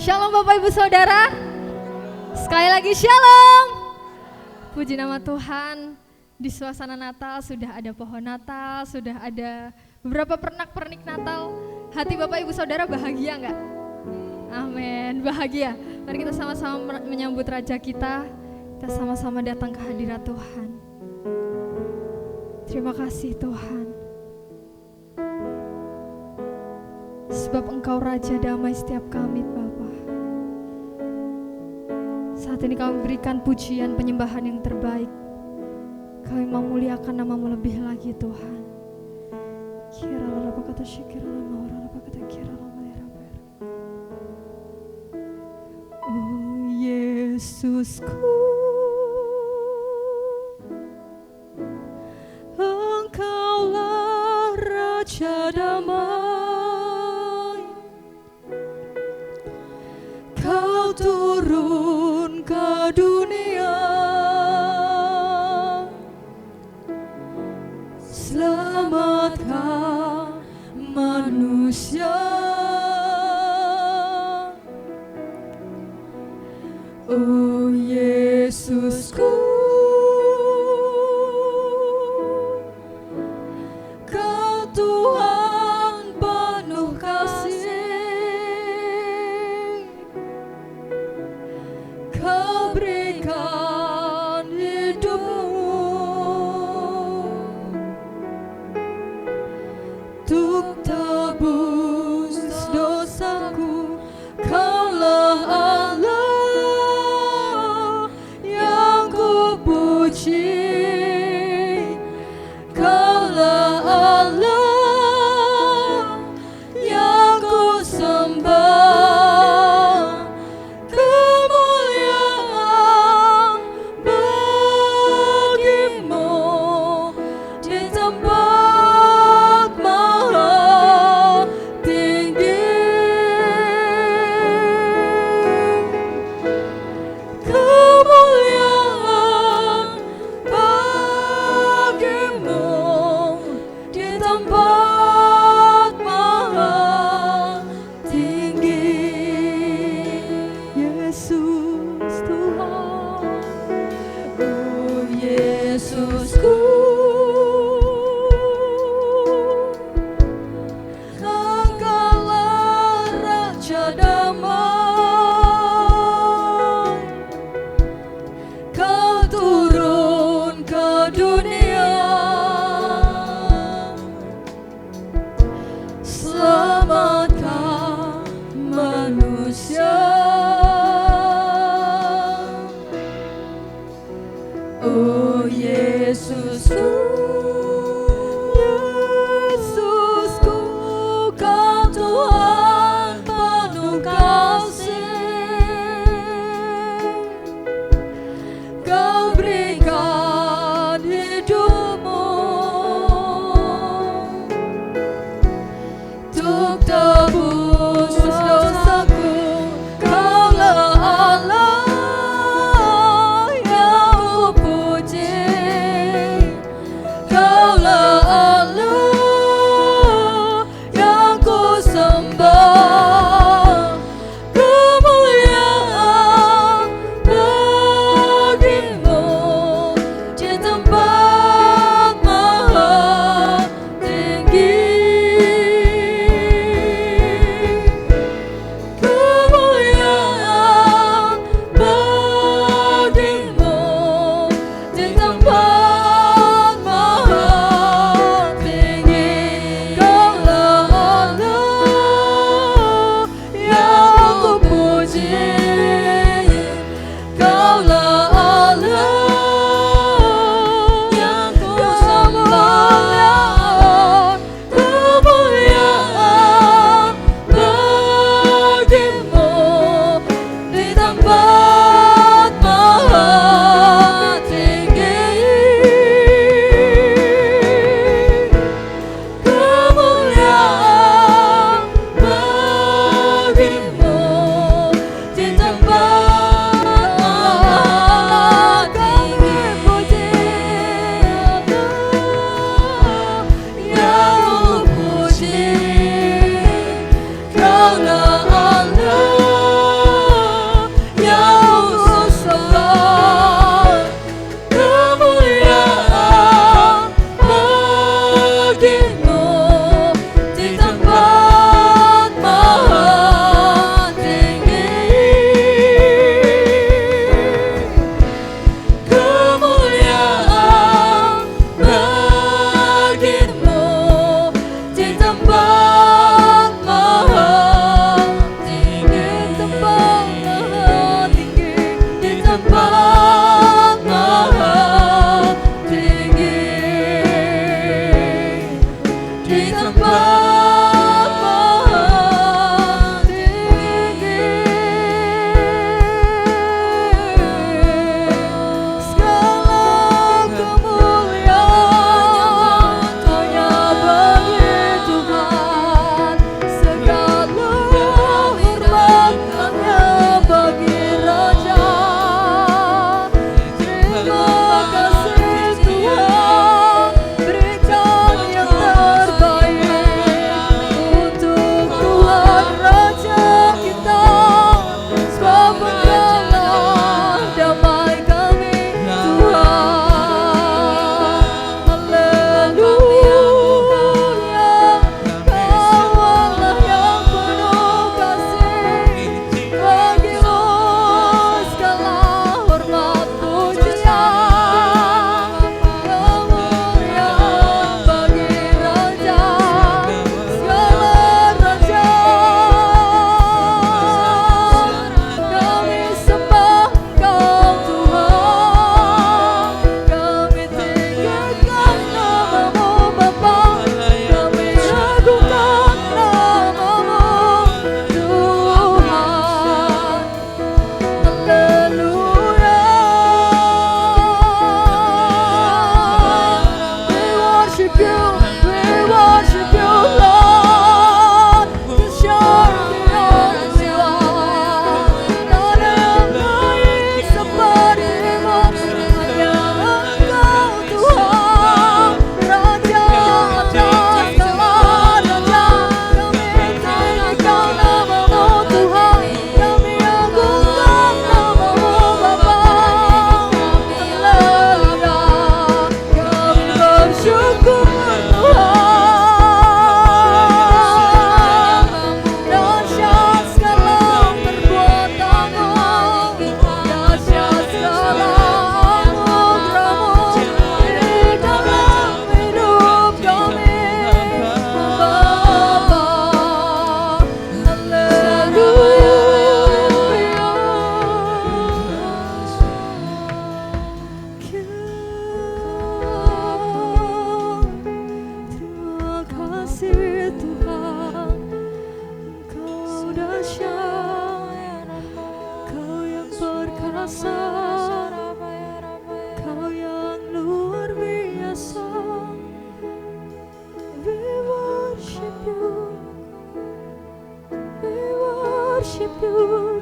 Shalom Bapak Ibu Saudara. Sekali lagi shalom. Puji nama Tuhan. Di suasana Natal sudah ada pohon Natal, sudah ada beberapa pernak-pernik Natal. Hati Bapak Ibu Saudara bahagia enggak? Amin, bahagia. Mari kita sama-sama menyambut Raja kita. Kita sama-sama datang ke hadirat Tuhan. Terima kasih Tuhan. Sebab Engkau Raja damai setiap kami Bapa. Saat ini kami berikan pujian penyembahan yang terbaik. Kami memuliakan nama-Mu lebih lagi Tuhan. Kira apa kata syikir lama orang apa kata kira lama lera. Oh Yesusku, Engkaulah Raja damai. Kau turun ke dunia, selamatkan manusia. Oh Yesusku, Kau Tuhan penuh kasih. Kau berikan hidupmu untuk tebus dosaku. Kaulah Allah yang ku puji. Kaulah Allah yang ku sembah. Kemuliaan bagimu di tempat maha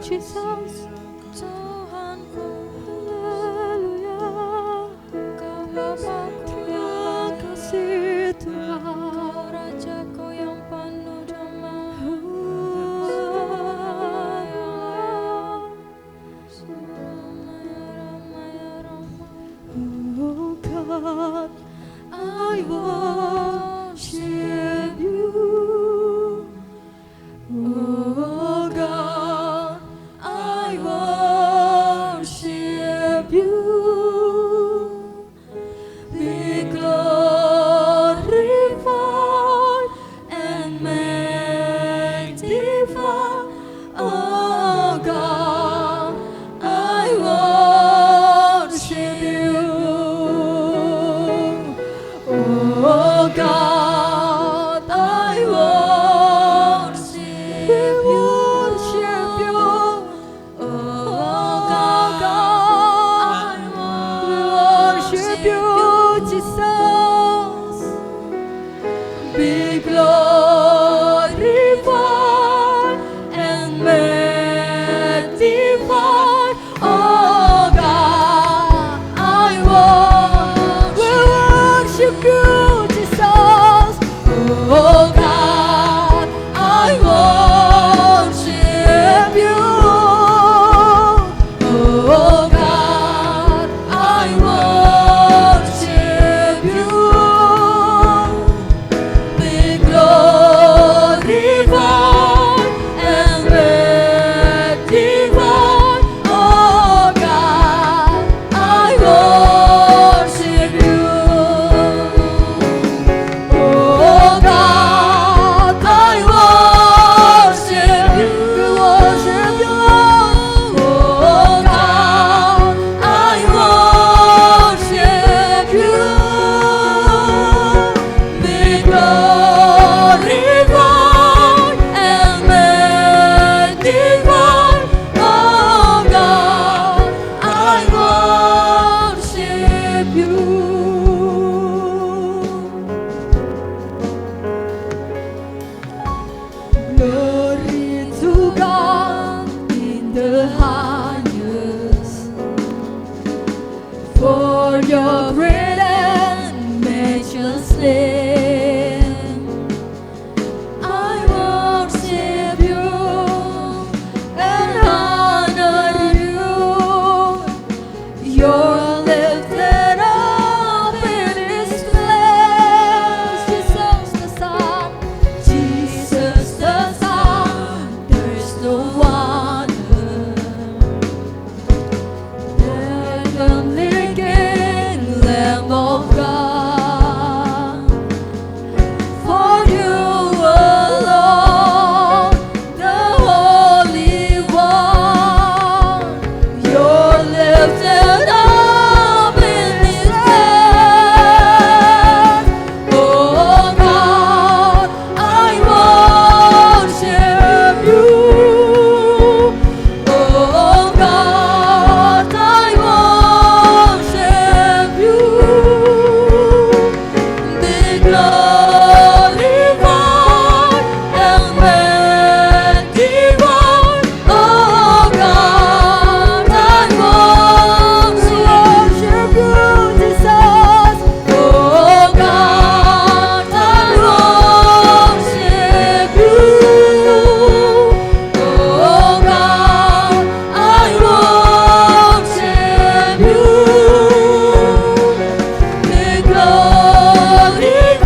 Jesus. Tuhanku, haleluya. Kau Bapakku yang kasih Tuhan, Kau Rajaku yang penuh damai. Oh God, I worship you. Oh God, I worship you. Be glorified and magnified. Oh God, I worship you. Oh God, I worship you. Oh God, I worship you, Jesus. Be glorified and magnified. Oh God, I worship you, Jesus. Oh God, I worship you. Oh God, I worship you. Be glorified and magnified. Oh God, I worship you. Oh God, I worship you. Worship you, Lord. Oh God, I worship you. Be glorified and magnified. Oh God, I worship you. Glory to God in the highest, for your great and matchless name. I worship you and honor you. You're lifted up in His place. Jesus the Son, Jesus the Son, there is no one heavenly King, Lamb of God. For you alone, the Holy One, you're lifted up in His place. Oh God, I worship you. Oh God, I worship you. Be glorified and magnified. Oh God, I worship you, Jesus. Oh God, I worship you. Oh God, I worship you. Be glorified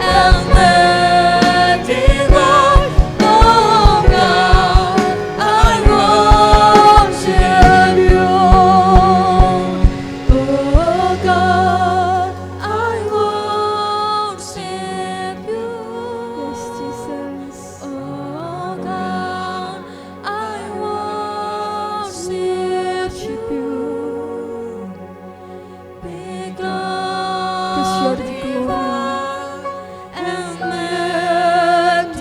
and magnified. Oh God, I worship you. Oh God, I worship you. Yes, Jesus. Oh God, I worship you. Be glorified and magnified.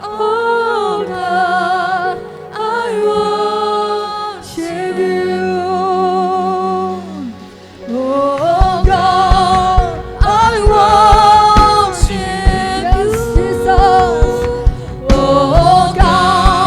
Oh God, I worship you. Oh God, I worship you. Oh God,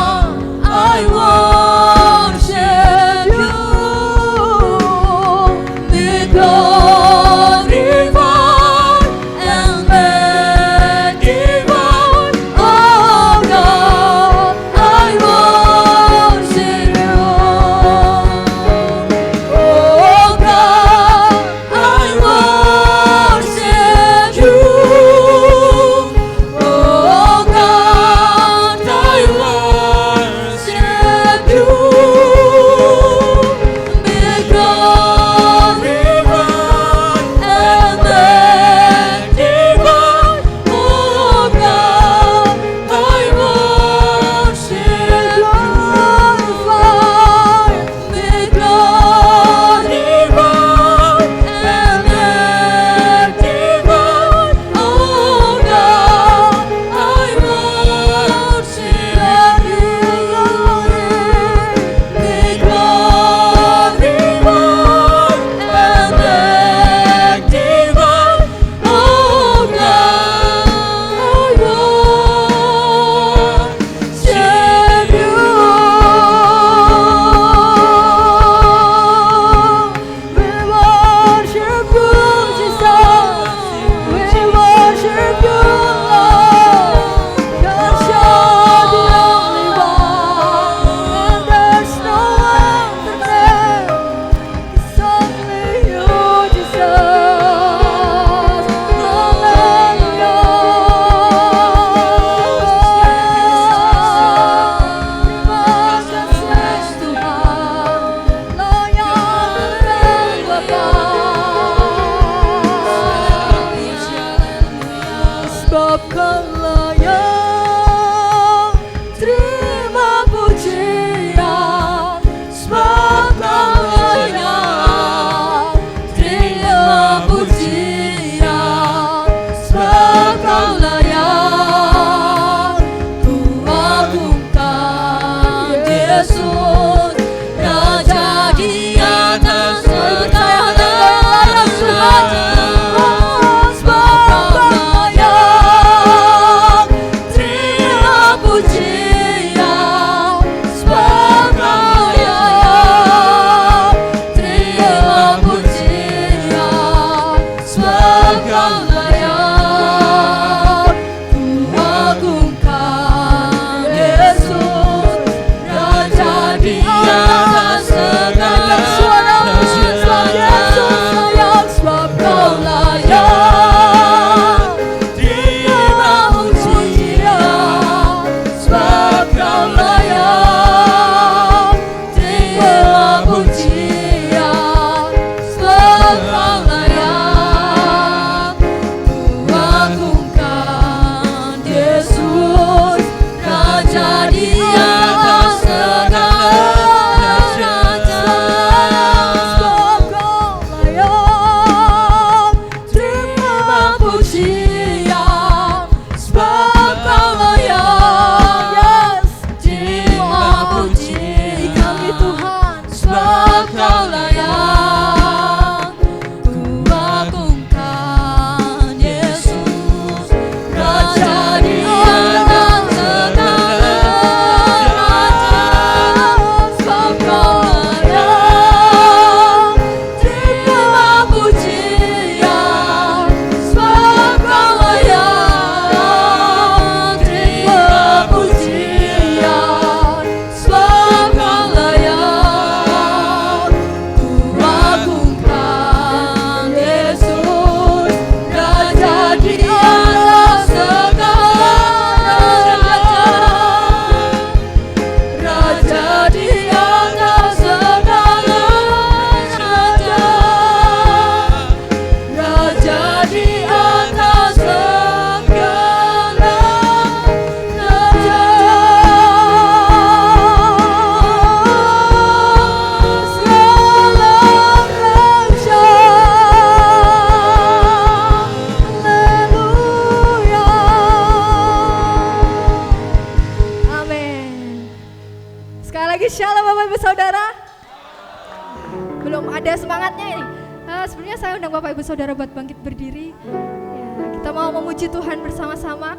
Sebelumnya saya undang Bapak Ibu Saudara buat bangkit berdiri. Ya, kita mau memuji Tuhan bersama-sama.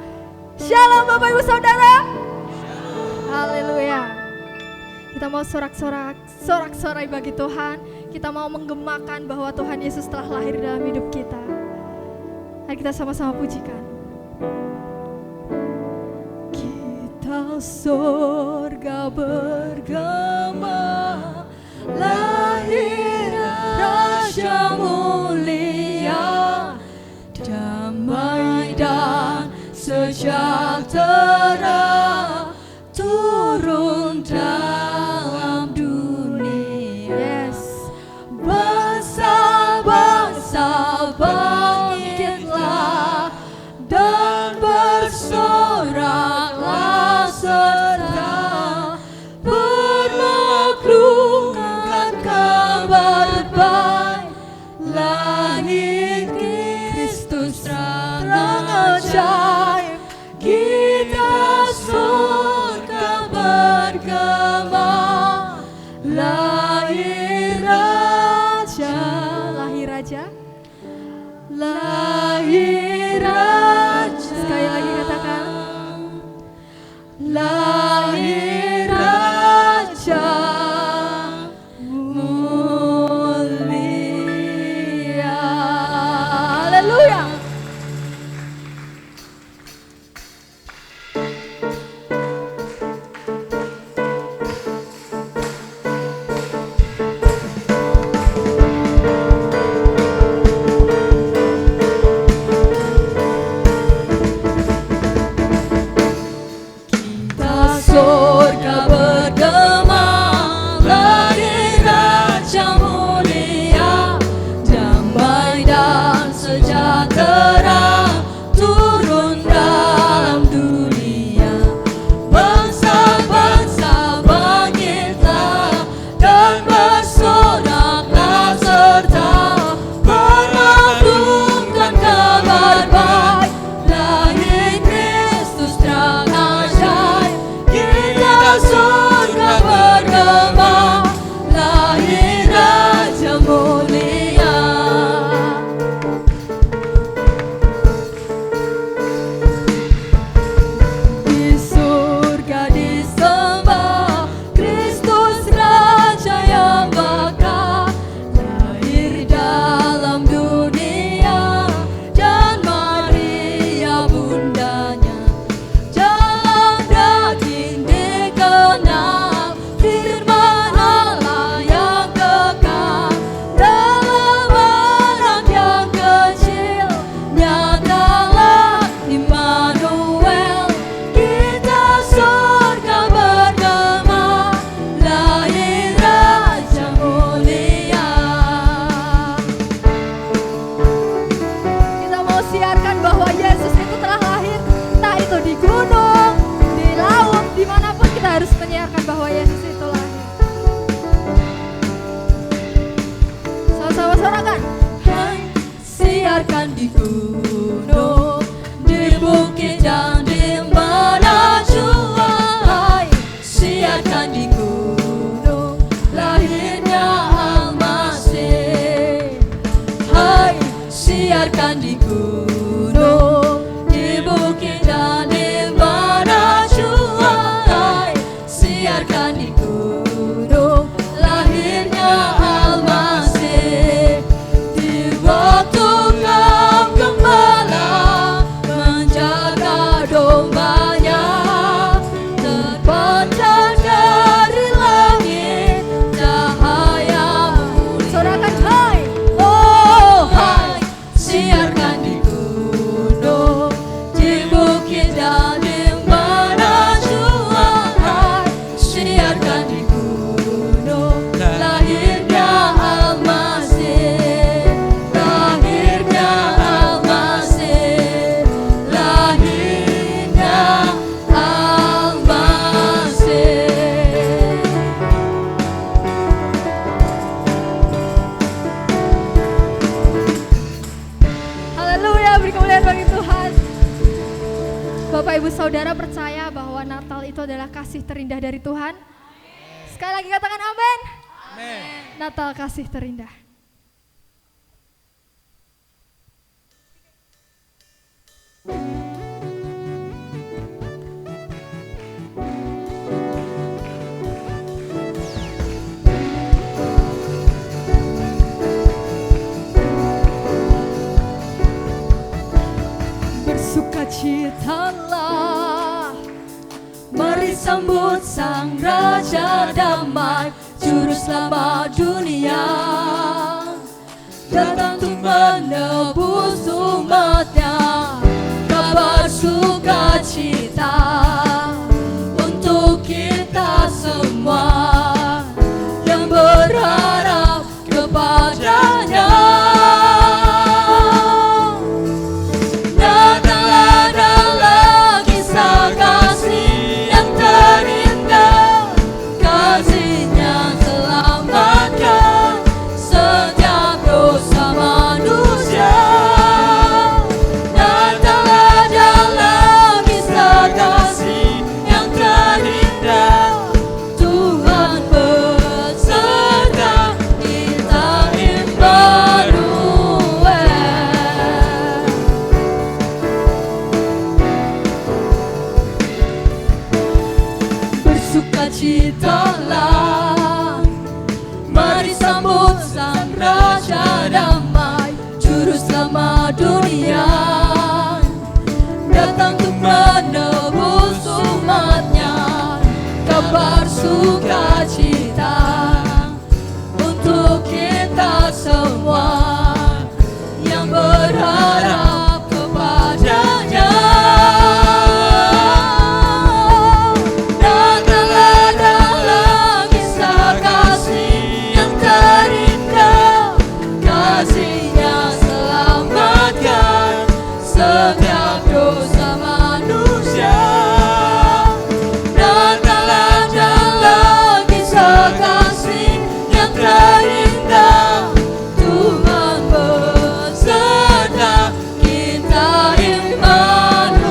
Shalom Bapak Ibu Saudara. Haleluya. Kita mau sorak-sorai bagi Tuhan. Kita mau menggemakan bahwa Tuhan Yesus telah lahir dalam hidup kita. Mari kita sama-sama pujikan. Kita surga bergema, lahir Raja mulia, damai dan sejahtera turun dalam dunia. Yes. Bangsa-bangsa bangkitlah dan bersoraklah serta bermaklumkan kabar baik, lahir Kristus terang ajaib, kita surga bergema, lahir Raja, lahir Raja, lahir Raja. Sekali lagi katakan, lahir Raja mulia. Haleluya. Kita siarkan di gunung, di bukit dan di mana jua. Hai, siarkan di gunung, lahirnya Al-Masih. Hai, siarkan di gunung, di bukit dan di mana jua. Hai, siarkan di gunung, lahirnya Al-Masih. Di waktu kaum gembala menjaga dombanya, terbentang dari langit cahaya. Sorakan hai, oh hai, siarkan di gunung, di bukit dan di mana jua. Hai, siarkan di gunung, lahirnya Al-Masih, lahirnya Al-Masih, lahirnya Al-Masih. Haleluya, beri kemuliaan bagi Tuhan. Bapak Ibu Saudara percaya bahwa Natal itu adalah kasih terindah dari Tuhan? Sekali lagi katakan amin. Natal kasih terindah. Bersukacitalah, Mari sambut Sang Raja Damai, Juru Selamat dunia, datang untuk menebus umatnya. Kabar sukacita untuk kita semua yang berharap kepadanya. Datanglah dalam kisah kasih yang terindah, kasih-Nya selamatkan setiap dosa manusia. Datanglah dalam kisah kasih yang terindah, Tuhan beserta kita Immanuel. Bersukacitalah, mari sambut Sang Raja Damai, Juru Selamat dunia, datang untuk menebus umatnya. Kabar sukacita untuk kita semua yang berharap kepadanya. Datanglah dalam kisah kasih yang terindah, kasih-Nya selamatkan setiap dosa manusia. Datanglah dalam kisah kasih yang terindah, Tuhan beserta kita Immanuel.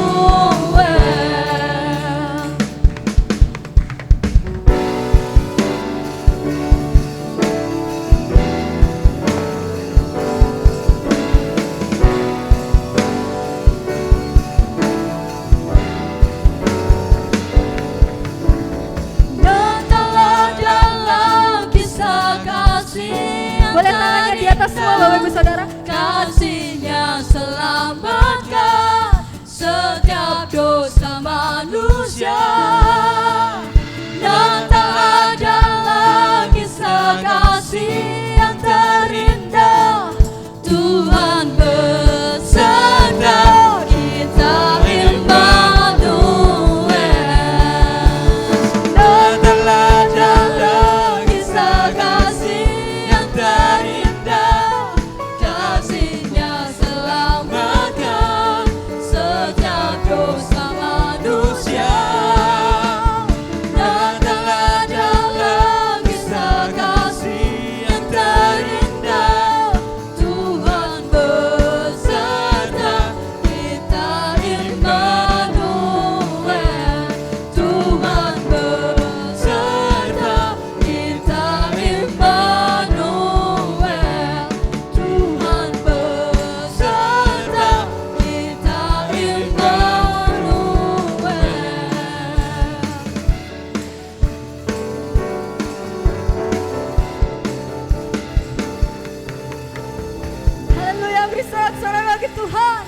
Tuhan.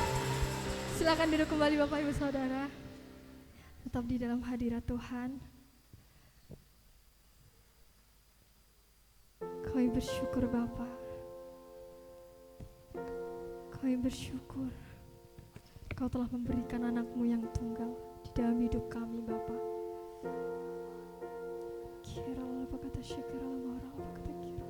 Silakan duduk kembali Bapak Ibu Saudara. Tetap di dalam hadirat Tuhan. Kami bersyukur Bapa. Kami bersyukur Kau telah memberikan anak-Mu yang tunggal di dalam hidup kami Bapa. Kira apa kata syukur Allah apa kata kira.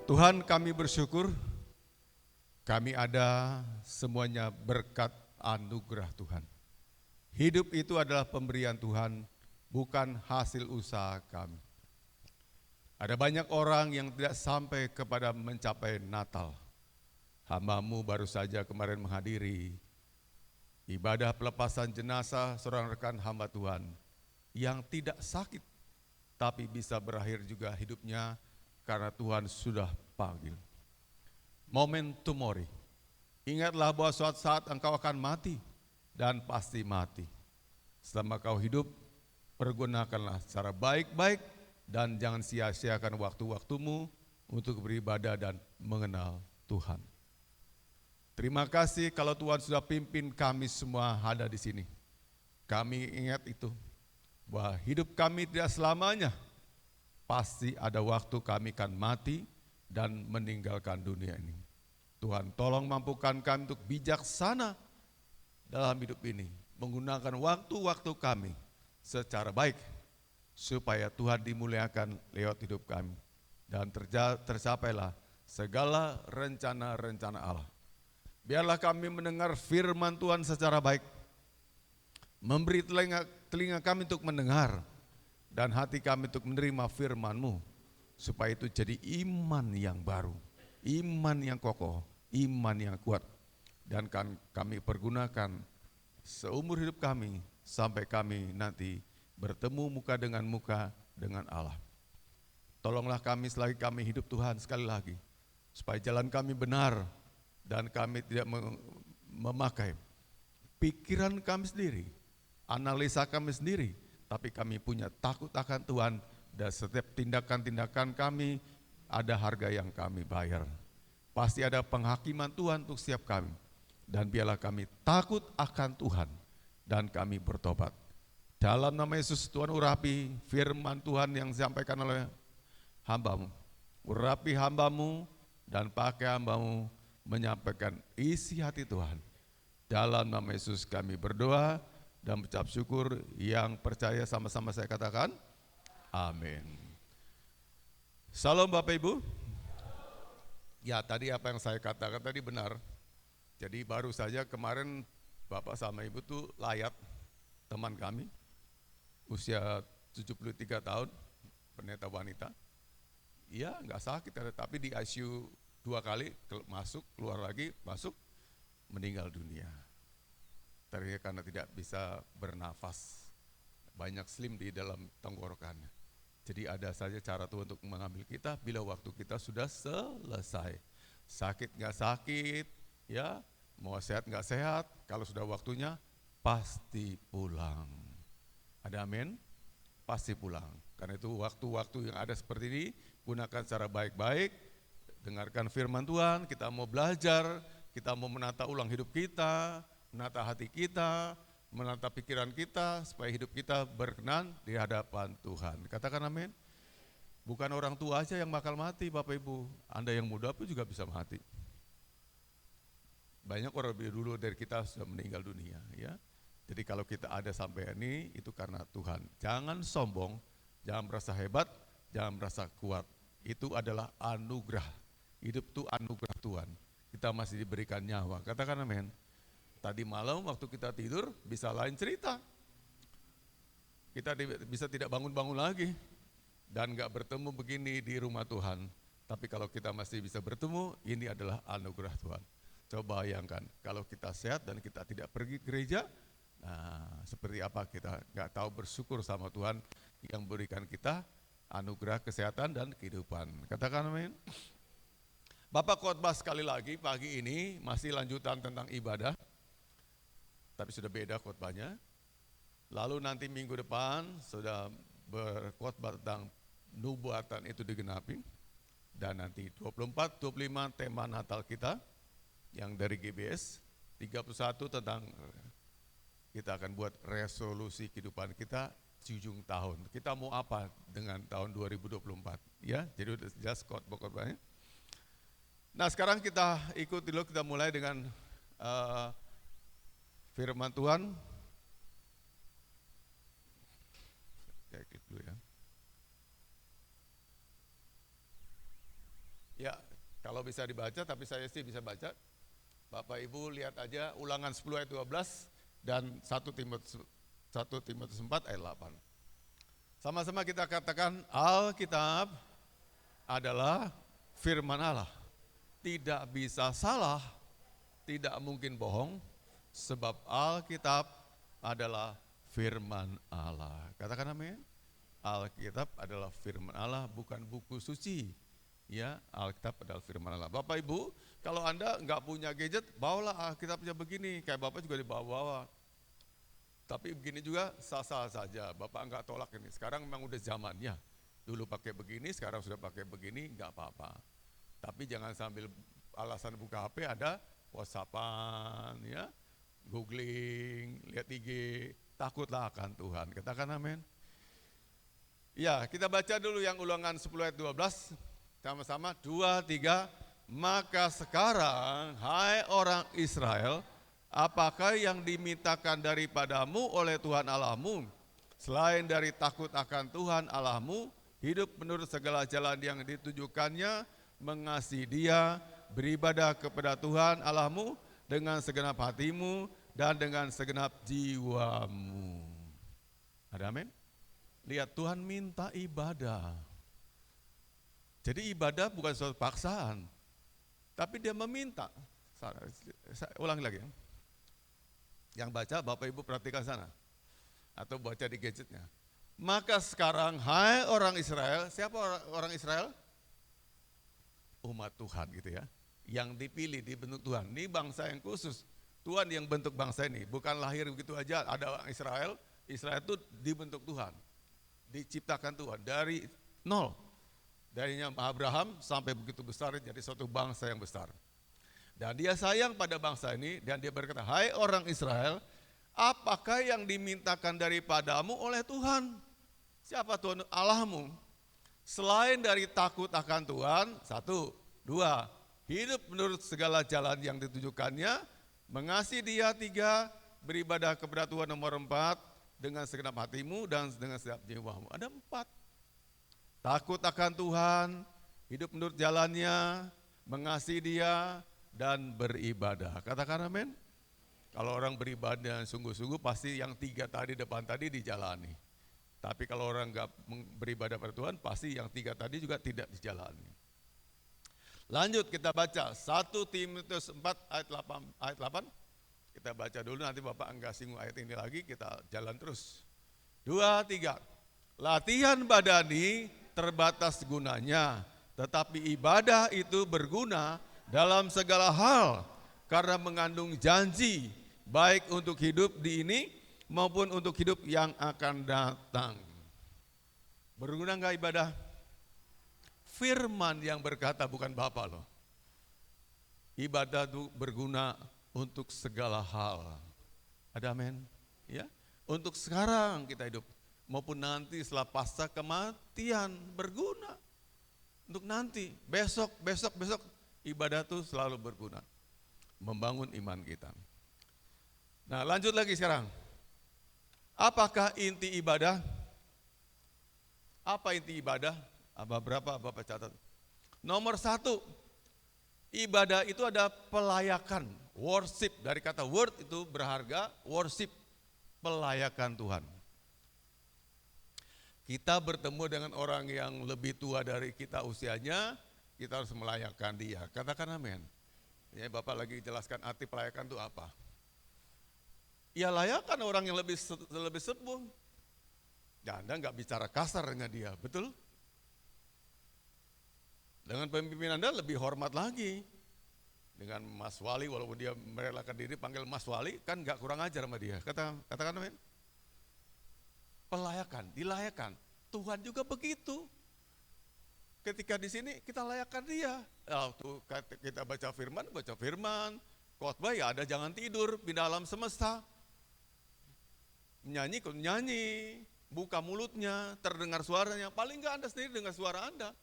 Tuhan, kami bersyukur kami ada semuanya berkat anugerah Tuhan. Hidup itu adalah pemberian Tuhan, bukan hasil usaha kami. Ada banyak orang yang tidak sampai kepada mencapai Natal. Hamba-Mu baru saja kemarin menghadiri ibadah pelepasan jenazah seorang rekan hamba Tuhan yang tidak sakit, tapi bisa berakhir juga hidupnya karena Tuhan sudah panggil. Memento mori. Ingatlah bahwa suatu saat engkau akan mati dan pasti mati. Selama kau hidup, pergunakanlah secara baik-baik dan jangan sia-siakan waktu-waktumu untuk beribadah dan mengenal Tuhan. Terima kasih kalau Tuhan sudah pimpin kami semua ada di sini. Kami ingat itu, bahwa hidup kami tidak selamanya. Pasti ada waktu kami akan mati dan meninggalkan dunia ini. Tuhan tolong mampukan kami untuk bijaksana dalam hidup ini, menggunakan waktu-waktu kami secara baik, supaya Tuhan dimuliakan lewat hidup kami, dan tercapailah segala rencana-rencana Allah. Biarlah kami mendengar firman Tuhan secara baik. Memberi telinga kami untuk mendengar dan hati kami untuk menerima firman-Mu. Supaya itu jadi iman yang baru, iman yang kokoh, iman yang kuat. Dan kami pergunakan seumur hidup kami sampai kami nanti bertemu muka dengan Allah. Tolonglah kami selagi kami hidup Tuhan, sekali lagi, supaya jalan kami benar dan kami tidak memakai pikiran kami sendiri, analisa kami sendiri, tapi kami punya takut akan Tuhan dan setiap tindakan-tindakan kami ada harga yang kami bayar. Pasti ada penghakiman Tuhan untuk setiap kami. Dan biarlah kami takut akan Tuhan dan kami bertobat. Dalam nama Yesus, Tuhan urapi firman Tuhan yang disampaikan oleh hamba-Mu. Urapi hamba-Mu dan pakai hamba-Mu menyampaikan isi hati Tuhan. Dalam nama Yesus kami berdoa dan mengucap syukur. Yang percaya sama-sama saya katakan, amin. Salam Bapak Ibu. Ya, tadi apa yang saya katakan tadi benar. Jadi baru saja kemarin Bapak sama Ibu tuh layat teman kami, usia 73 tahun, pendeta wanita. Iya, nggak sakit, tapi di ICU 2 kali masuk, keluar lagi, masuk, meninggal dunia. Ternyata karena tidak bisa bernafas, banyak slim di dalam tenggorokannya. Jadi ada saja cara Tuhan untuk mengambil kita bila waktu kita sudah selesai. Sakit nggak sakit, ya, mau sehat nggak sehat, kalau sudah waktunya pasti pulang. Ada amin? Pasti pulang. Karena itu waktu-waktu yang ada seperti ini, gunakan secara baik-baik, dengarkan firman Tuhan, kita mau belajar, kita mau menata ulang hidup kita, menata hati kita, menata pikiran kita, supaya hidup kita berkenan di hadapan Tuhan. Katakan amin. Bukan orang tua aja yang bakal mati Bapak Ibu, Anda yang muda pun juga bisa mati. Banyak orang lebih dulu dari kita sudah meninggal dunia, ya. Jadi kalau kita ada sampai ini, itu karena Tuhan. Jangan sombong, jangan merasa hebat, jangan merasa kuat. Itu adalah anugerah. Hidup itu anugerah Tuhan. Kita masih diberikan nyawa. Katakan amin. Tadi malam waktu kita tidur bisa lain cerita. Kita bisa tidak bangun-bangun lagi. Dan gak bertemu begini di rumah Tuhan. Tapi kalau kita masih bisa bertemu, ini adalah anugerah Tuhan. Coba bayangkan, kalau kita sehat dan kita tidak pergi gereja, nah seperti apa kita gak tahu bersyukur sama Tuhan yang berikan kita anugerah kesehatan dan kehidupan. Katakan amin. Bapak khotbah sekali lagi pagi ini masih lanjutan tentang ibadah, tapi sudah beda khotbahnya. Lalu nanti minggu depan sudah berkhotbah tentang nubuatan itu digenapi. Dan nanti 24, 25 tema Natal kita yang dari GBS, 31 tentang kita akan buat resolusi kehidupan kita ujung tahun. Kita mau apa dengan tahun 2024? Ya, jadi udah jelas khotbahnya. Nah sekarang kita ikut dulu, kita mulai dengan firman Tuhan. Saya ikut dulu ya. Ya, kalau bisa dibaca, tapi saya sih bisa baca. Bapak Ibu lihat aja Ulangan 10 ayat 12 dan 1 Timotius 4 ayat 8. Sama-sama kita katakan, Alkitab adalah firman Allah. Tidak bisa salah, tidak mungkin bohong, sebab Alkitab adalah firman Allah. Katakan amin. Alkitab adalah firman Allah, bukan buku suci. Ya, Alkitab adalah firman Allah. Bapak Ibu, kalau Anda nggak punya gadget, bawalah Alkitabnya begini, kayak Bapak juga dibawa-bawa. Tapi begini juga sah-sah saja, Bapak nggak tolak ini. Sekarang memang udah zamannya. Dulu pakai begini, sekarang sudah pakai begini, nggak apa-apa. Tapi jangan sambil alasan buka HP ada WhatsAppan, ya, googling, lihat IG, takutlah akan Tuhan. Katakan amin. Ya, kita baca dulu yang Ulangan 10 ayat 12. Sama-sama, 2, 3. Maka sekarang, hai orang Israel, apakah yang dimintakan daripadamu oleh Tuhan Allahmu, selain dari takut akan Tuhan Allahmu, hidup menurut segala jalan yang ditujukannya, mengasihi Dia, beribadah kepada Tuhan Allahmu, dengan segenap hatimu, dan dengan segenap jiwamu. Ada amin? Lihat, Tuhan minta ibadah. Jadi ibadah bukan suatu paksaan, tapi dia meminta. Saya ulangi lagi ya. Yang baca Bapak Ibu perhatikan sana, atau baca di gadgetnya. Maka sekarang, hai orang Israel, siapa orang Israel? Umat Tuhan gitu ya, yang dipilih, dibentuk Tuhan. Ini bangsa yang khusus, Tuhan yang bentuk bangsa ini, bukan lahir begitu aja. Ada orang Israel, Israel itu dibentuk Tuhan, diciptakan Tuhan dari nol. Darinya Abraham sampai begitu besar jadi suatu bangsa yang besar. Dan dia sayang pada bangsa ini dan dia berkata, hai orang Israel, apakah yang dimintakan daripadamu oleh Tuhan? Siapa Tuhan Allahmu? Selain dari takut akan Tuhan, 1, 2, hidup menurut segala jalan yang ditujukannya, mengasihi Dia, 3, beribadah kepada Tuhan, nomor 4, dengan segenap hatimu dan dengan segenap jiwamu. Ada 4. Takut akan Tuhan, hidup menurut jalannya, mengasihi Dia, dan beribadah. Katakan amin. Kalau orang beribadah sungguh-sungguh pasti yang 3 tadi depan tadi dijalani. Tapi kalau orang enggak beribadah pada Tuhan pasti yang 3 tadi juga tidak dijalani. Lanjut kita baca 1 Timotius 4 ayat 8. Kita baca dulu, nanti Bapak enggak singgung ayat ini lagi, kita jalan terus. 2, 3. Latihan badani terbatas gunanya, tetapi ibadah itu berguna dalam segala hal karena mengandung janji baik untuk hidup di ini maupun untuk hidup yang akan datang. Berguna enggak ibadah? Firman yang berkata, bukan Bapak loh. Ibadah itu berguna untuk segala hal. Ada amin? Ya, untuk sekarang kita hidup maupun nanti setelah pasca kematian berguna. Untuk nanti, besok ibadah itu selalu berguna. Membangun iman kita. Nah, lanjut lagi sekarang. Apakah inti ibadah? Apa inti ibadah? Berapa Bapak catat? Nomor 1, ibadah itu ada pelayakan, worship. Dari kata word itu berharga, worship, pelayakan Tuhan. Kita bertemu dengan orang yang lebih tua dari kita usianya, kita harus melayakkan dia. Katakan amin. Ya, Bapak lagi jelaskan arti pelayakan itu apa. Ya layakan orang yang lebih sepuh. Dan Anda nggak bicara kasar dengan dia, betul? Dengan pemimpin Anda lebih hormat lagi. Dengan Mas Wali, walaupun dia merelakan diri panggil Mas Wali, kan nggak kurang ajar sama dia. Katakan amin. Pelayakan, dilayakan. Tuhan juga begitu. Ketika di sini kita layakkan dia. Kita baca firman, khotbah ya ada jangan tidur, pindah alam semesta. Nyanyi, buka mulutnya, terdengar suaranya. Paling enggak Anda sendiri dengar suara Anda.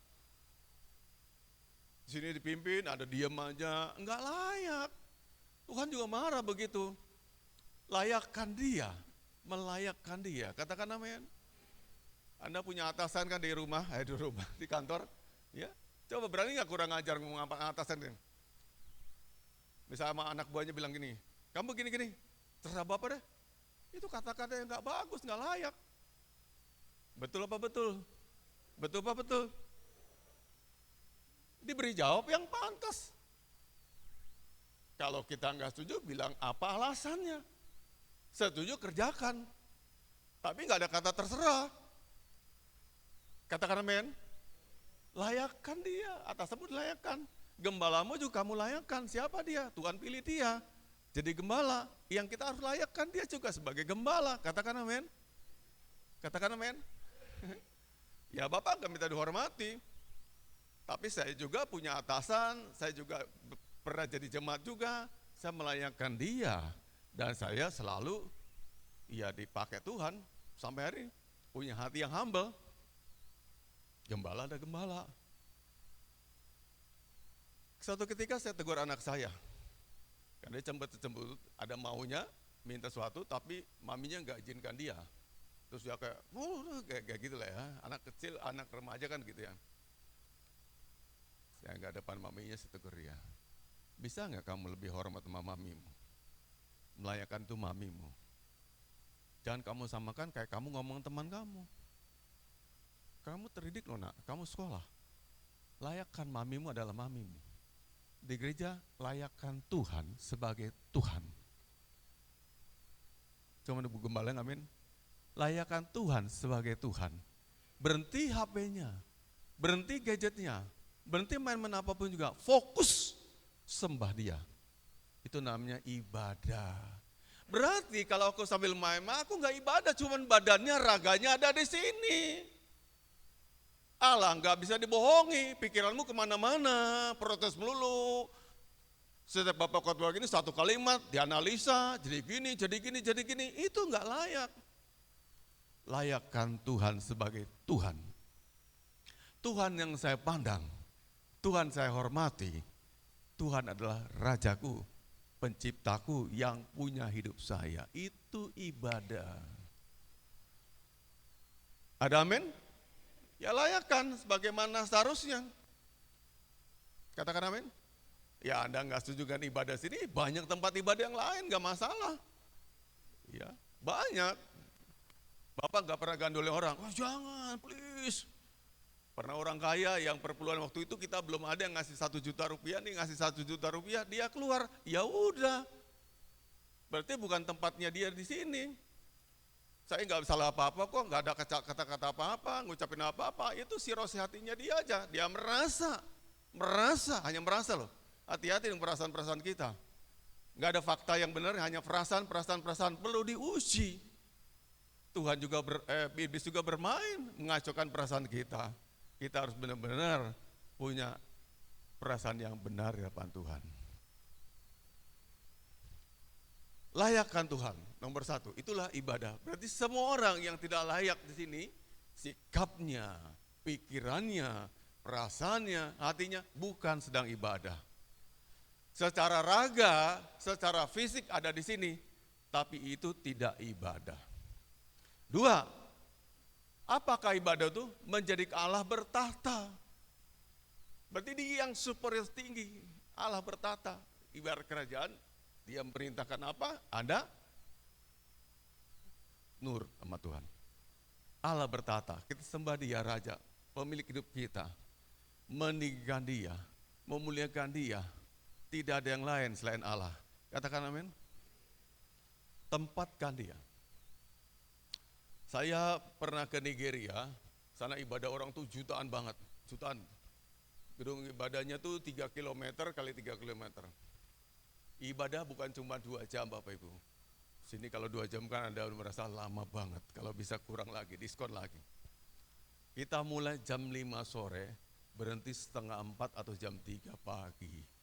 Di sini dipimpin, ada diam aja, enggak layak. Tuhan juga marah begitu. Layakkan dia, melayakkan dia. Katakan amin. Anda punya atasan kan di rumah, di kantor, ya. Coba berani nggak kurang ajar ngomong apa atasan? Misalnya sama anak buahnya bilang gini, kamu gini, terserah Bapak deh. Itu kata-kata yang nggak bagus, nggak layak. Betul apa betul? Betul apa betul? Diberi jawab yang pantas. Kalau kita nggak setuju, bilang apa alasannya. Setuju kerjakan, tapi nggak ada kata terserah. Katakan amin. Layakkan dia, atasanmu dilayakkan. Gembalamu juga kamu layakkan. Siapa dia? Tuhan pilih dia. Jadi gembala, yang kita harus layakkan dia juga sebagai gembala. Katakan amin. Katakan amin. Ya Bapak gak minta dihormati. Tapi saya juga punya atasan, saya juga pernah jadi jemaat juga. Saya melayakkan dia. Dan saya selalu ya dipakai Tuhan sampai hari ini. Punya hati yang humble. Gembala ada gembala. Suatu ketika saya tegur anak saya. Karena dia cemburu, ada maunya, minta sesuatu, tapi maminya nggak izinkan dia. Terus dia kayak gitu lah ya, anak kecil, anak remaja kan gitu ya. Saya nggak depan maminya, saya tegur dia. Bisa nggak kamu lebih hormat sama mamimu? Melayakkan tuh mamimu. Jangan kamu samakan kayak kamu ngomong teman kamu. Kamu terdidik loh nak, kamu sekolah. Layakkan mamimu adalah mamimu. Di gereja, layakkan Tuhan sebagai Tuhan. Cuma ibu gembala, amin. Layakkan Tuhan sebagai Tuhan. Berhenti HP-nya, berhenti gadgetnya, berhenti main-main apapun juga. Fokus sembah dia. Itu namanya ibadah. Berarti kalau aku sambil main, aku nggak ibadah, cuman badannya, raganya ada di sini. Allah nggak bisa dibohongi, pikiranmu kemana-mana, protes melulu. Setiap bapak khotbah gini satu kalimat dianalisa, jadi gini, itu nggak layak. Layakkan Tuhan sebagai Tuhan. Tuhan yang saya pandang, Tuhan saya hormati, Tuhan adalah Rajaku, Penciptaku yang punya hidup saya. Itu ibadah. Ada amin? Ya layakkan sebagaimana seharusnya. Katakan amin. Ya Anda nggak setuju dengan ibadah sini, banyak tempat ibadah yang lain, nggak masalah. Ya banyak. Bapak nggak pernah gandolin orang, oh jangan please. Pernah orang kaya yang perpuluhan waktu itu kita belum ada yang ngasih 1 juta rupiah, nih ngasih 1 juta rupiah, dia keluar, ya udah. Berarti bukan tempatnya dia di sini. Saya nggak salah apa-apa kok, nggak ada kata-kata apa-apa, ngucapin apa-apa, itu sirosi hatinya dia aja, dia hanya merasa loh. Hati-hati dengan perasaan-perasaan kita. Nggak ada fakta yang benar, hanya perasaan perlu diuji. Tuhan juga iblis juga bermain, mengacaukan perasaan kita. Kita harus benar-benar punya perasaan yang benar di hadapan Tuhan. Layakkan Tuhan, nomor 1, itulah ibadah. Berarti semua orang yang tidak layak di sini, sikapnya, pikirannya, perasaannya, hatinya bukan sedang ibadah. Secara raga, secara fisik ada di sini, tapi itu tidak ibadah. 2, apakah ibadah itu? Menjadi Allah bertahta. Berarti dia yang superior tinggi, Allah bertahta. Ibarat kerajaan, dia memerintahkan apa? Ada nur sama Tuhan. Allah bertahta, kita sembah dia Raja, pemilik hidup kita. Meninggikan dia, memuliakan dia. Tidak ada yang lain selain Allah. Katakan amin. Tempatkan dia. Saya pernah ke Nigeria, sana ibadah orang tuh jutaan banget, jutaan. Gedung ibadahnya tuh 3 km kali 3 km. Ibadah bukan cuma 2 jam Bapak Ibu. Sini kalau 2 jam kan Anda merasa lama banget, kalau bisa kurang lagi, diskon lagi. Kita mulai jam 5 sore, berhenti setengah 4 atau jam 3 pagi.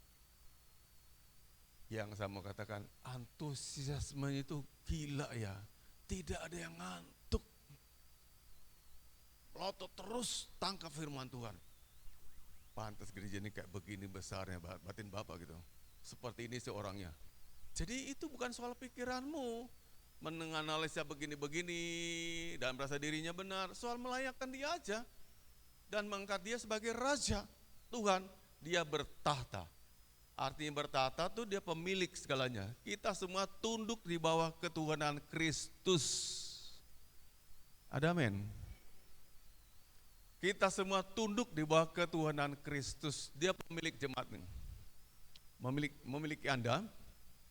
Yang saya mau katakan, antusiasmenya itu gila ya, tidak ada yang ngantuk. Melotot terus tangkap firman Tuhan. Pantas gereja ini kayak begini besarnya batin Bapak gitu. Seperti ini sih orangnya. Jadi itu bukan soal pikiranmu, menganalisa begini-begini dan merasa dirinya benar. Soal melayakkan dia aja dan mengangkat dia sebagai Raja Tuhan. Dia bertahta. Artinya bertahta tuh dia pemilik segalanya. Kita semua tunduk di bawah ketuhanan Kristus. Ada amin. Kita semua tunduk di bawah ketuhanan Kristus. Dia pemilik jemaat ini. Memiliki Anda,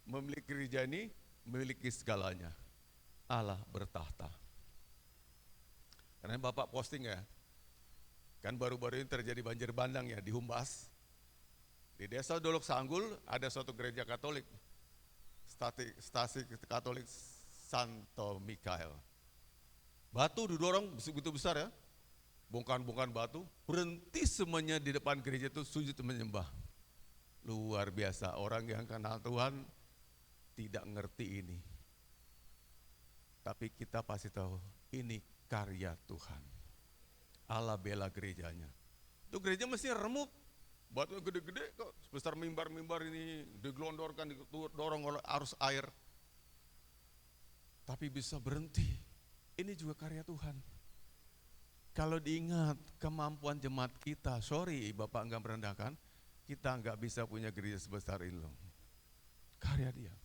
memiliki gereja ini, memiliki segalanya. Allah bertahta. Karena Bapak posting ya, kan baru-baru ini terjadi banjir bandang ya di Humbas. Di desa Dolok Sanggul ada suatu gereja Katolik, stasi Katolik Santo Mikael. Batu didorong begitu besar ya, bongkahan batu, berhenti semuanya di depan gereja itu sujud menyembah. Luar biasa, orang yang kenal Tuhan tidak ngerti ini. Tapi kita pasti tahu ini karya Tuhan. Allah bela gerejanya. Itu gereja mesti remuk. Batu gede-gede kok, sebesar mimbar-mimbar ini digelondorkan, didorong oleh arus air. Tapi bisa berhenti. Ini juga karya Tuhan. Kalau diingat kemampuan jemaat kita, sorry Bapak enggak merendahkan, kita nggak bisa punya gereja sebesar ini loh. Karya dia.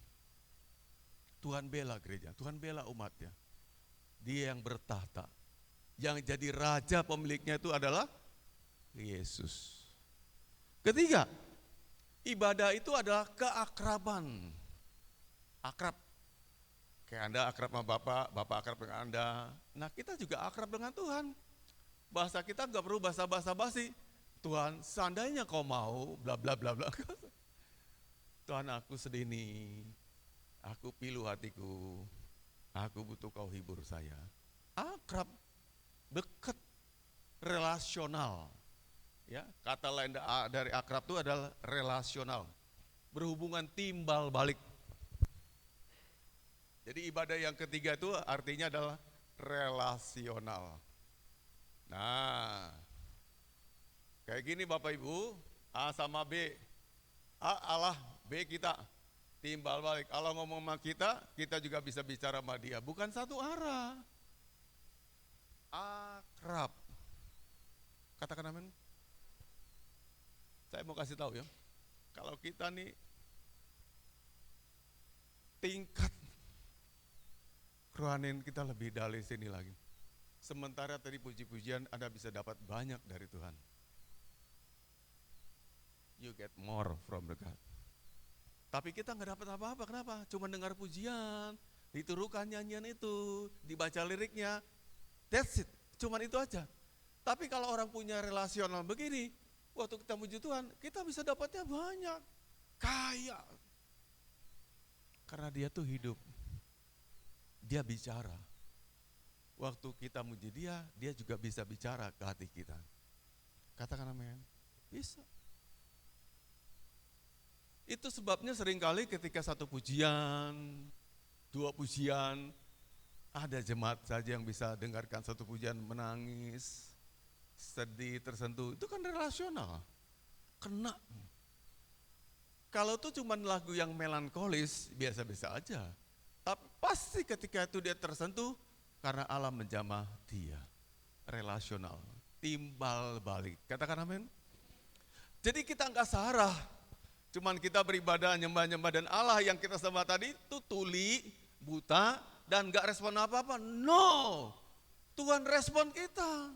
Tuhan bela gereja, Tuhan bela umatnya. Dia yang bertahta. Yang jadi raja pemiliknya itu adalah Yesus. Ketiga, ibadah itu adalah keakraban. Akrab. Kayak Anda akrab sama Bapak, Bapak akrab dengan Anda. Nah kita juga akrab dengan Tuhan. Bahasa kita nggak perlu bahasa basi. Tuhan, seandainya kau mau, bla bla bla bla. Tuhan, aku sedih nih. Aku pilu hatiku. Aku butuh kau hibur saya. Akrab, dekat, relasional. Ya, kata lain dari akrab itu adalah relasional. Berhubungan timbal balik. Jadi ibadah yang ketiga itu artinya adalah relasional. Nah, kayak gini Bapak Ibu, A sama B. A Allah, B kita. Timbal balik. Allah ngomong sama kita, kita juga bisa bicara sama dia. Bukan satu arah. Akrab. Katakan amin. Saya mau kasih tahu ya. Kalau kita nih tingkat kerohanian kita lebih dari sini lagi. Sementara tadi puji-pujian Anda bisa dapat banyak dari Tuhan. You get more from the God. Tapi kita nggak dapat apa-apa, kenapa? Cuma dengar pujian, diturukan nyanyian itu, dibaca liriknya, that's it, cuman itu aja. Tapi kalau orang punya relasional begini, waktu kita puji Tuhan, kita bisa dapatnya banyak, kaya. Karena dia tuh hidup, dia bicara. Waktu kita muji dia, dia juga bisa bicara ke hati kita. Katakan amin. Bisa. Itu sebabnya seringkali ketika satu pujian, dua pujian, ada jemaat saja yang bisa dengarkan satu pujian menangis, sedih, tersentuh. Itu kan relasional, kena. Kalau itu cuma lagu yang melankolis, biasa-biasa aja. Tapi pasti ketika itu dia tersentuh, karena Allah menjamah dia. Relasional, timbal balik. Katakan amin. Jadi kita enggak sarah. Cuman kita beribadah, nyembah-nyembah, dan Allah yang kita sembah tadi itu tuli, buta, dan gak respon apa-apa. No, Tuhan respon kita.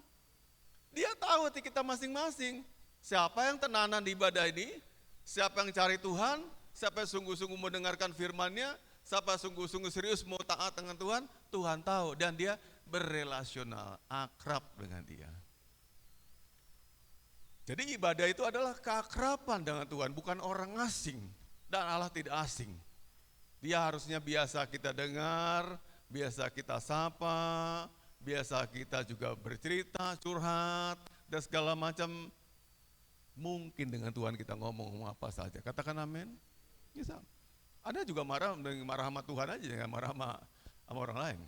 Dia tahu hati kita masing-masing. Siapa yang tenanan di ibadah ini, siapa yang cari Tuhan, siapa yang sungguh-sungguh mendengarkan firman-Nya, siapa yang sungguh-sungguh serius mau taat dengan Tuhan, Tuhan tahu. Dan dia berrelasional, akrab dengan dia. Jadi ibadah itu adalah keakraban dengan Tuhan, bukan orang asing. Dan Allah tidak asing. Dia harusnya biasa kita dengar, biasa kita sapa, biasa kita juga bercerita, curhat, dan segala macam. Mungkin dengan Tuhan kita ngomong apa saja. Katakan amin. Bisa. Ada juga marah sama Tuhan aja, jangan marah sama orang lain.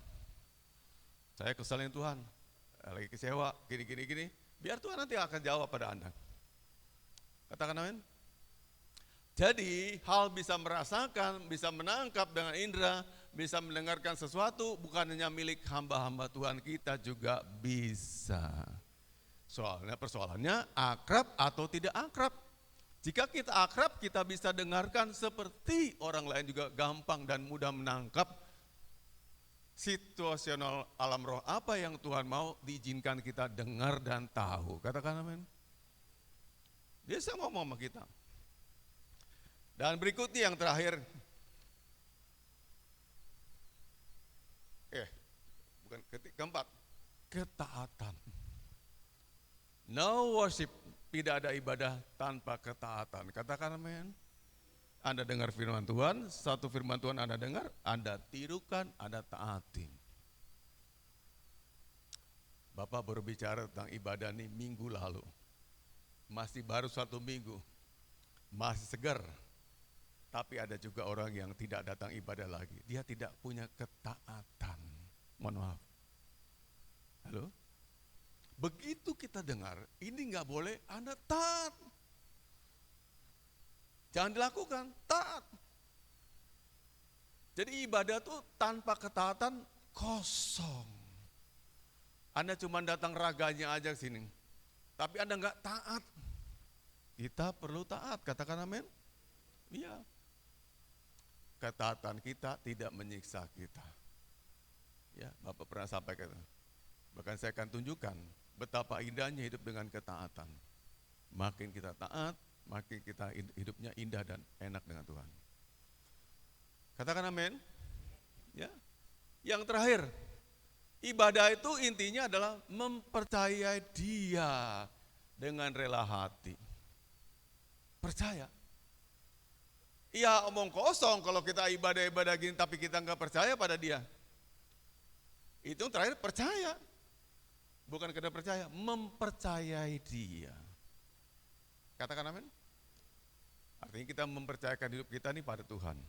Saya kesalin Tuhan, lagi kecewa, gini. Biar Tuhan nanti akan jawab pada Anda. Katakan amin. Jadi hal bisa merasakan, bisa menangkap dengan indera, bisa mendengarkan sesuatu, bukan hanya milik hamba-hamba Tuhan, kita juga bisa. Soalnya persoalannya akrab atau tidak akrab. Jika kita akrab, kita bisa dengarkan seperti orang lain juga gampang dan mudah menangkap situasional alam roh apa yang Tuhan mau diizinkan kita dengar dan tahu. Katakan amin. Dia bisa ngomong sama kita. Dan berikutnya yang terakhir. Keempat. Ketaatan. No worship. Tidak ada ibadah tanpa ketaatan. Katakan amin. Anda dengar firman Tuhan, satu firman Tuhan Anda dengar, Anda tirukan, Anda taatin. Bapak baru bicara tentang ibadah ini minggu lalu. Masih baru 1 minggu, masih segar. Tapi ada juga orang yang tidak datang ibadah lagi. Dia tidak punya ketaatan. Mohon maaf. Halo? Begitu kita dengar, ini nggak boleh, Anda taat. Jangan dilakukan, taat. Jadi ibadah itu tanpa ketaatan kosong. Anda cuma datang raganya aja ke sini, tapi Anda nggak taat. Kita perlu taat, katakan amin. Iya. Ketaatan kita tidak menyiksa kita. Ya, Bapak pernah sampaikan. Bahkan saya akan tunjukkan betapa indahnya hidup dengan ketaatan. Makin kita taat, makin kita hidupnya indah dan enak dengan Tuhan. Katakan amin. Ya. Yang terakhir, ibadah itu intinya adalah mempercayai Dia dengan rela hati. Percaya. Iya, omong kosong kalau kita ibadah-ibadah gini tapi kita nggak percaya pada Dia. Itu yang terakhir, percaya. Bukan sekedar percaya, mempercayai Dia. Katakan amin. Artinya kita mempercayakan hidup kita nih pada Tuhan.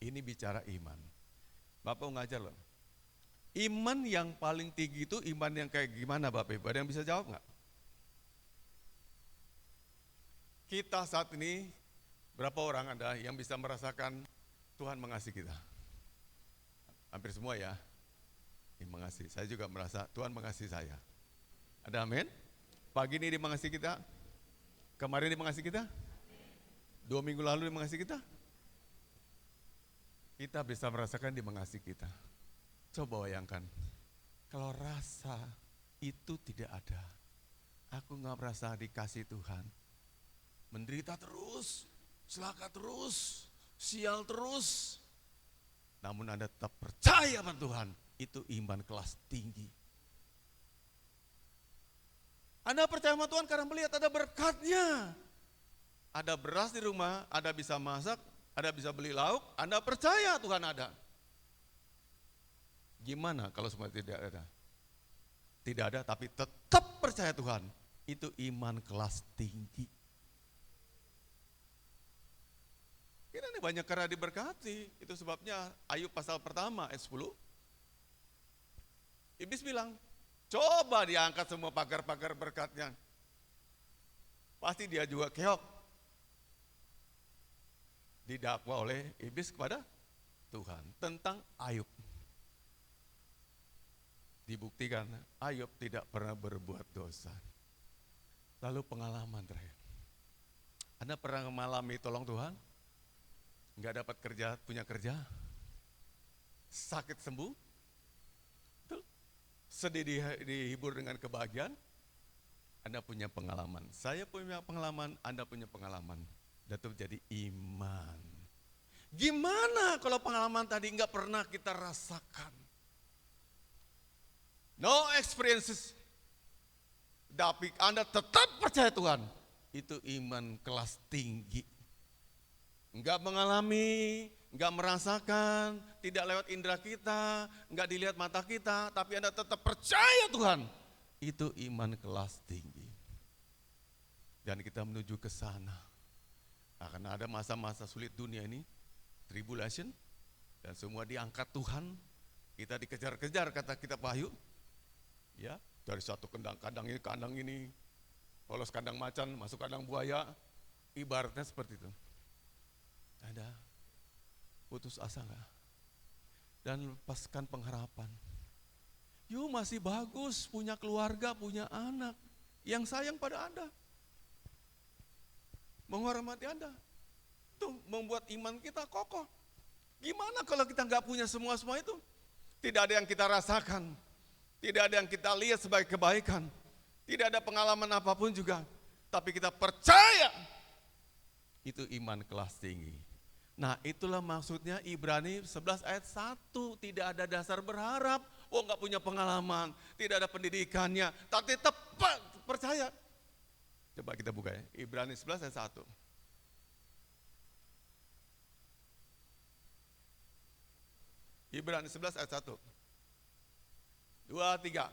Ini bicara iman. Bapak mau ngajar loh. Iman yang paling tinggi itu iman yang kayak gimana Bapak Ibu? Ada yang bisa jawab nggak? Kita saat ini, berapa orang ada yang bisa merasakan Tuhan mengasihi kita? Hampir semua ya. Yang mengasihi. Saya juga merasa Tuhan mengasihi saya. Ada amin? Pagi ini Dia mengasihi kita. Kemarin Dia mengasihi kita. 2 minggu lalu Dia mengasihi kita. Kita bisa merasakan Dia mengasihi kita. Coba bayangkan, kalau rasa itu tidak ada. Aku gak merasa dikasih Tuhan. Menderita terus, celaka terus, sial terus. Namun Anda tetap percaya pada Tuhan, itu iman kelas tinggi. Anda percaya sama Tuhan karena melihat ada berkatnya. Ada beras di rumah, Anda bisa masak, Anda bisa beli lauk, Anda percaya Tuhan ada. Gimana kalau semua tidak ada? Tidak ada tapi tetap percaya Tuhan. Itu iman kelas tinggi. Kita ini banyak karena diberkati. Itu sebabnya Ayub pasal pertama ayat 10. Iblis bilang, coba diangkat semua pagar-pagar berkatnya. Pasti dia juga keok. Didakwa oleh iblis kepada Tuhan tentang Ayub. Dibuktikan Ayub tidak pernah berbuat dosa. Lalu pengalaman terakhir. Anda pernah mengalami tolong Tuhan? Enggak dapat kerja, punya kerja? Sakit sembuh? Betul? Sedih dihibur dengan kebahagiaan? Anda punya pengalaman. Saya punya pengalaman, Anda punya pengalaman. Dan itu menjadi iman. Gimana kalau pengalaman tadi enggak pernah kita rasakan? No experiences. Tapi Anda tetap percaya Tuhan. Itu iman kelas tinggi. Enggak mengalami, enggak merasakan, tidak lewat indera kita, enggak dilihat mata kita, tapi Anda tetap percaya Tuhan. Itu iman kelas tinggi. Dan kita menuju ke sana. Akan ada masa-masa sulit dunia ini, tribulation, dan semua diangkat Tuhan. Kita dikejar-kejar kata kitab Wahyu. Ya, dari satu kandang ini, lolos kandang macan, masuk kandang buaya, ibaratnya seperti itu. Ada putus asa enggak? Dan lepaskan pengharapan. You masih bagus, punya keluarga, punya anak yang sayang pada Anda, menghormati Anda. Itu membuat iman kita kokoh. Gimana kalau kita enggak punya semua itu? Tidak ada yang kita rasakan, tidak ada yang kita lihat sebagai kebaikan, tidak ada pengalaman apapun juga, tapi kita percaya. Itu iman kelas tinggi. Nah itulah maksudnya Ibrani 11 ayat 1, tidak ada dasar berharap, enggak punya pengalaman, tidak ada pendidikannya, tapi tetap percaya. Coba kita buka ya, Ibrani 11 ayat 1. Ibrani 11 ayat 1. 2, 3.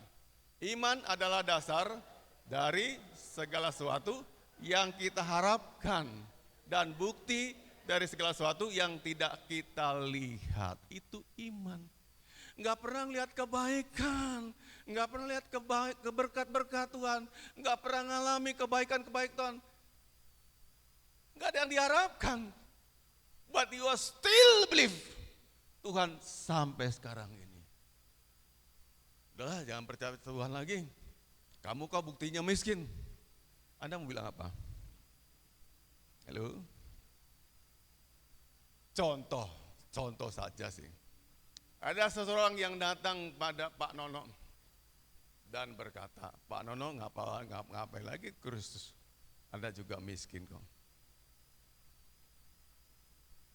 Iman adalah dasar dari segala sesuatu yang kita harapkan dan bukti dari segala sesuatu yang tidak kita lihat. Itu iman. Enggak pernah lihat kebaikan, enggak pernah lihat berkat-berkat Tuhan, enggak pernah ngalami kebaikan-kebaikan Tuhan. Enggak ada yang diharapkan. But you still believe Tuhan sampai sekarang ini. Udahlah, jangan percaya Tuhan lagi. Kamu kok buktinya miskin. Anda mau bilang apa? Halo? Contoh saja sih. Ada seseorang yang datang pada Pak Nono dan berkata, Pak Nono ngapain lagi Kristus? Anda juga miskin kok.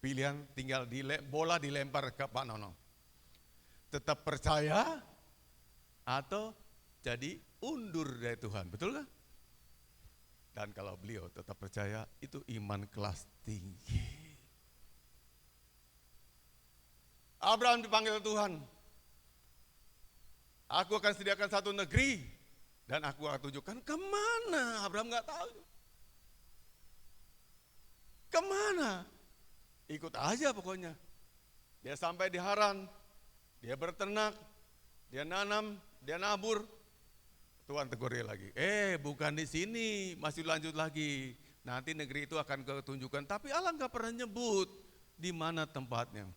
Pilihan tinggal bola dilempar ke Pak Nono. Tetap percaya atau jadi undur dari Tuhan, betul kan? Dan kalau beliau tetap percaya, itu iman kelas tinggi. Abraham dipanggil Tuhan. Aku akan sediakan satu negeri dan aku akan tunjukkan kemana. Abraham nggak tahu. Kemana? Ikut aja pokoknya. Dia sampai di Haran, dia berternak, dia nanam, dia nabur. Tuhan tegur dia lagi, bukan di sini, masih lanjut lagi. Nanti negeri itu akan ketunjukkan, tapi Allah nggak pernah nyebut di mana tempatnya.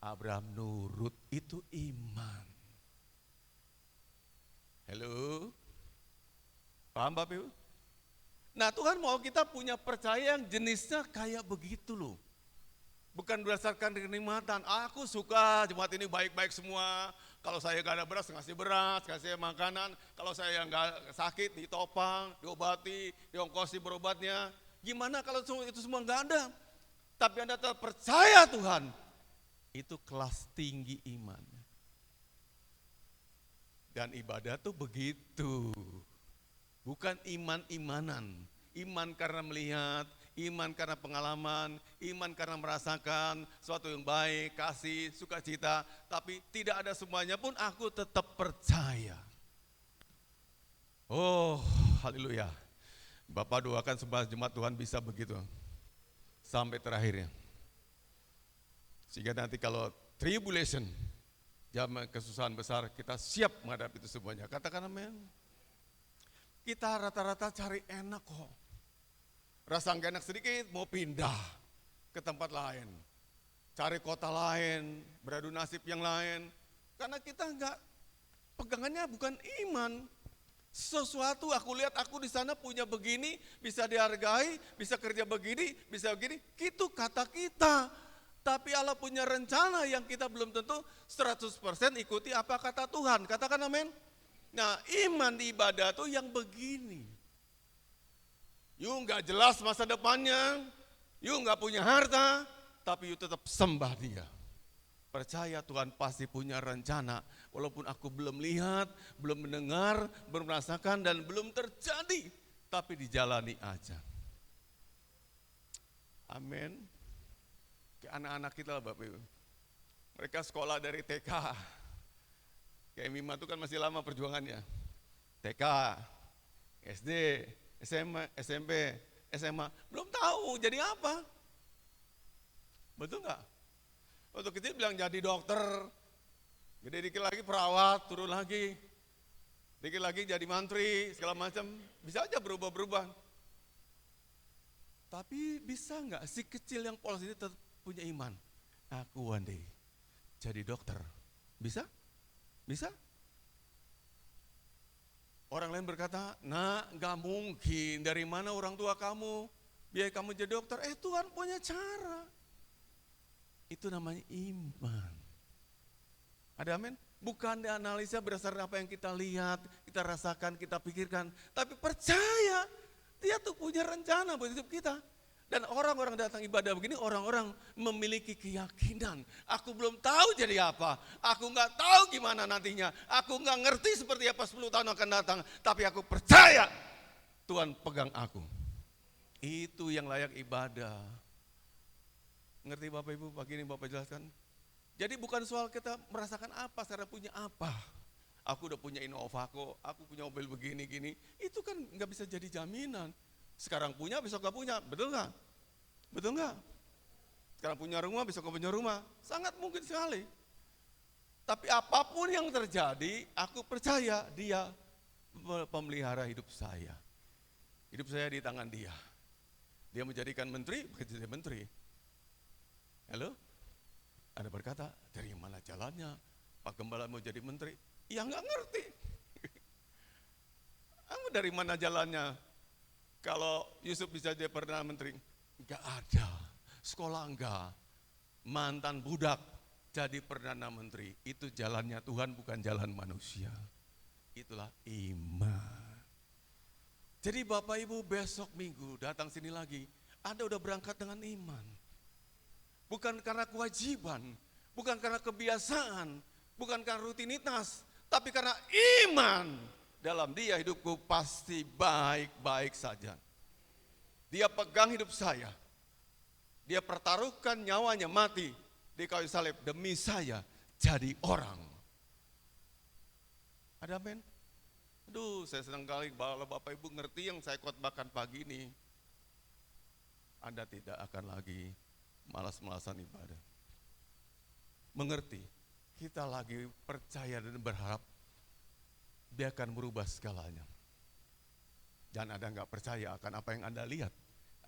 Abraham nurut, itu iman. Halo, paham Bapak Ibu? Nah Tuhan mau kita punya percaya yang jenisnya kayak begitu loh. Bukan berdasarkan kenikmatan, aku suka jemaat ini baik-baik semua. Kalau saya gak ada beras, ngasih beras, kasih makanan. Kalau saya gak sakit, ditopang, diobati, diongkosi berobatnya. Gimana kalau itu semua gak ada? Tapi Anda tetap percaya Tuhan. Itu kelas tinggi iman. Dan ibadah tuh begitu. Bukan iman-imanan. Iman karena melihat, iman karena pengalaman, iman karena merasakan sesuatu yang baik, kasih, sukacita. Tapi tidak ada semuanya pun aku tetap percaya. Oh, haleluya. Bapak doakan semua jemaat Tuhan bisa begitu. Sampai terakhirnya. Sehingga nanti kalau tribulation, zaman kesusahan besar, kita siap menghadapi itu semuanya. Katakan amin. Kita rata-rata cari enak kok. Rasa nggak enak sedikit mau pindah ke tempat lain. Cari kota lain, beradu nasib yang lain. Karena kita nggak, pegangannya bukan iman. Sesuatu aku lihat aku di sana punya begini, bisa dihargai, bisa kerja begini, bisa begini. Itu kata kita. Tapi Allah punya rencana yang kita belum tentu 100% ikuti apa kata Tuhan. Katakan amin. Nah iman di ibadah tuh yang begini. You gak jelas masa depannya, you gak punya harta, tapi you tetap sembah dia. Percaya Tuhan pasti punya rencana, walaupun aku belum lihat, belum mendengar, belum merasakan dan belum terjadi, tapi dijalani aja. Amin. Kayak anak-anak kita lah Bapak Ibu. Mereka sekolah dari TK. Kayak Mima itu kan masih lama perjuangannya. TK, SD, SMA, SMP, SMA, belum tahu jadi apa. Betul nggak? Waktu kecil bilang jadi dokter, gede dikit lagi perawat, turun lagi, dikit lagi jadi mantri, segala macam, bisa aja berubah-berubah. Tapi bisa nggak si kecil yang polos ini tetap punya iman? Aku one day jadi dokter, bisa? Bisa? Orang lain berkata, nak gak mungkin, dari mana orang tua kamu, biar kamu jadi dokter, Tuhan punya cara. Itu namanya iman. Ada amin? Bukan dianalisa berdasarkan apa yang kita lihat, kita rasakan, kita pikirkan, tapi percaya, dia tuh punya rencana buat hidup kita. Dan orang-orang datang ibadah begini, orang-orang memiliki keyakinan. Aku belum tahu jadi apa, aku gak tahu gimana nantinya, aku gak ngerti seperti apa 10 tahun akan datang, tapi aku percaya Tuhan pegang aku. Itu yang layak ibadah. Ngerti Bapak Ibu, pagi ini Bapak jelaskan. Jadi bukan soal kita merasakan apa, sekarang punya apa. Aku udah punya Innova kok, aku punya mobil begini-gini, itu kan gak bisa jadi jaminan. Sekarang punya, besok gak punya, betul gak? Betul gak? Sekarang punya rumah, besok gak punya rumah, sangat mungkin sekali. Tapi apapun yang terjadi, aku percaya dia pemelihara hidup saya. Hidup saya di tangan dia. Dia menjadikan menteri, bekerja jadi menteri. Halo? Ada berkata, dari mana jalannya? Pak Gembala mau jadi menteri? Ya gak ngerti. Kamu dari mana jalannya? Kalau Yusuf bisa jadi Perdana Menteri, enggak ada. Sekolah enggak. Mantan budak jadi Perdana Menteri. Itu jalannya Tuhan, bukan jalan manusia. Itulah iman. Jadi Bapak Ibu besok Minggu datang sini lagi, Anda udah berangkat dengan iman. Bukan karena kewajiban, bukan karena kebiasaan, bukan karena rutinitas, tapi karena iman. Dalam Dia hidupku pasti baik-baik saja. Dia pegang hidup saya. Dia pertaruhkan nyawanya mati di kayu salib demi saya jadi orang. Ada amin? Aduh, saya senang kali kalau Bapak Ibu ngerti yang saya khotbahkan pagi ini. Anda tidak akan lagi malas-malasan ibadah. Mengerti, kita lagi percaya dan berharap Dia akan merubah segalanya. Dan Anda nggak percaya akan apa yang Anda lihat,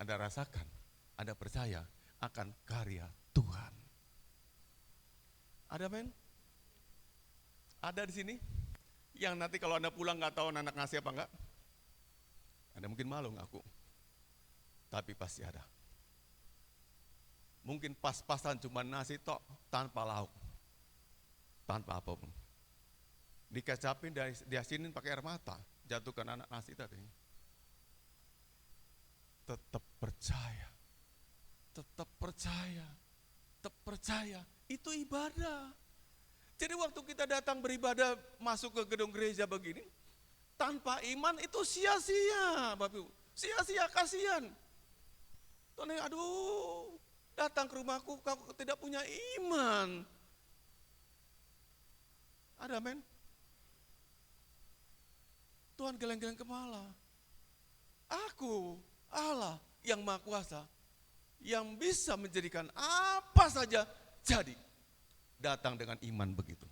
Anda rasakan, Anda percaya akan karya Tuhan. Ada men? Ada di sini? Yang nanti kalau Anda pulang nggak tahu anak ngasih apa enggak? Anda mungkin malu ngaku, tapi pasti ada. Mungkin pas-pasan cuma nasi tok tanpa lauk, tanpa apapun. Dikecapin, diasinin pakai air mata, jatuhkan anak nasi tadi. Tetap percaya, tetap percaya, tetap percaya. Itu ibadah. Jadi waktu kita datang beribadah masuk ke gedung gereja begini, tanpa iman itu sia-sia, Bapak Ibu. Sia-sia, kasihan. Tuhan, aduh, datang ke rumahku kau tidak punya iman. Ada men? Tuhan geleng-geleng kepala. Aku, Allah yang Maha Kuasa, yang bisa menjadikan apa saja jadi. Datang dengan iman begitu.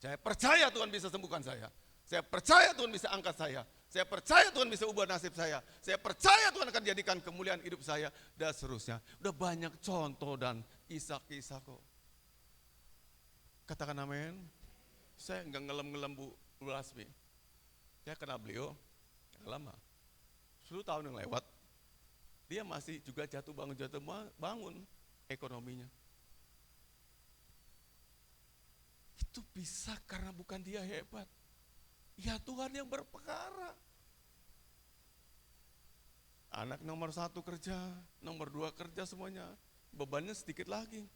Saya percaya Tuhan bisa sembuhkan saya. Saya percaya Tuhan bisa angkat saya. Saya percaya Tuhan bisa ubah nasib saya. Saya percaya Tuhan akan jadikan kemuliaan hidup saya. Dan seterusnya. Udah banyak contoh dan kisah-kisah kok. Katakan amin. Saya enggak ngelem-ngelem Bu Lasmi. Saya kenal beliau lama, 10 tahun yang lewat, dia masih juga jatuh bangun ekonominya. Itu bisa karena bukan dia hebat, ya Tuhan yang berperkara. Anak nomor 1 kerja, nomor 2 kerja semuanya, bebannya sedikit lagi.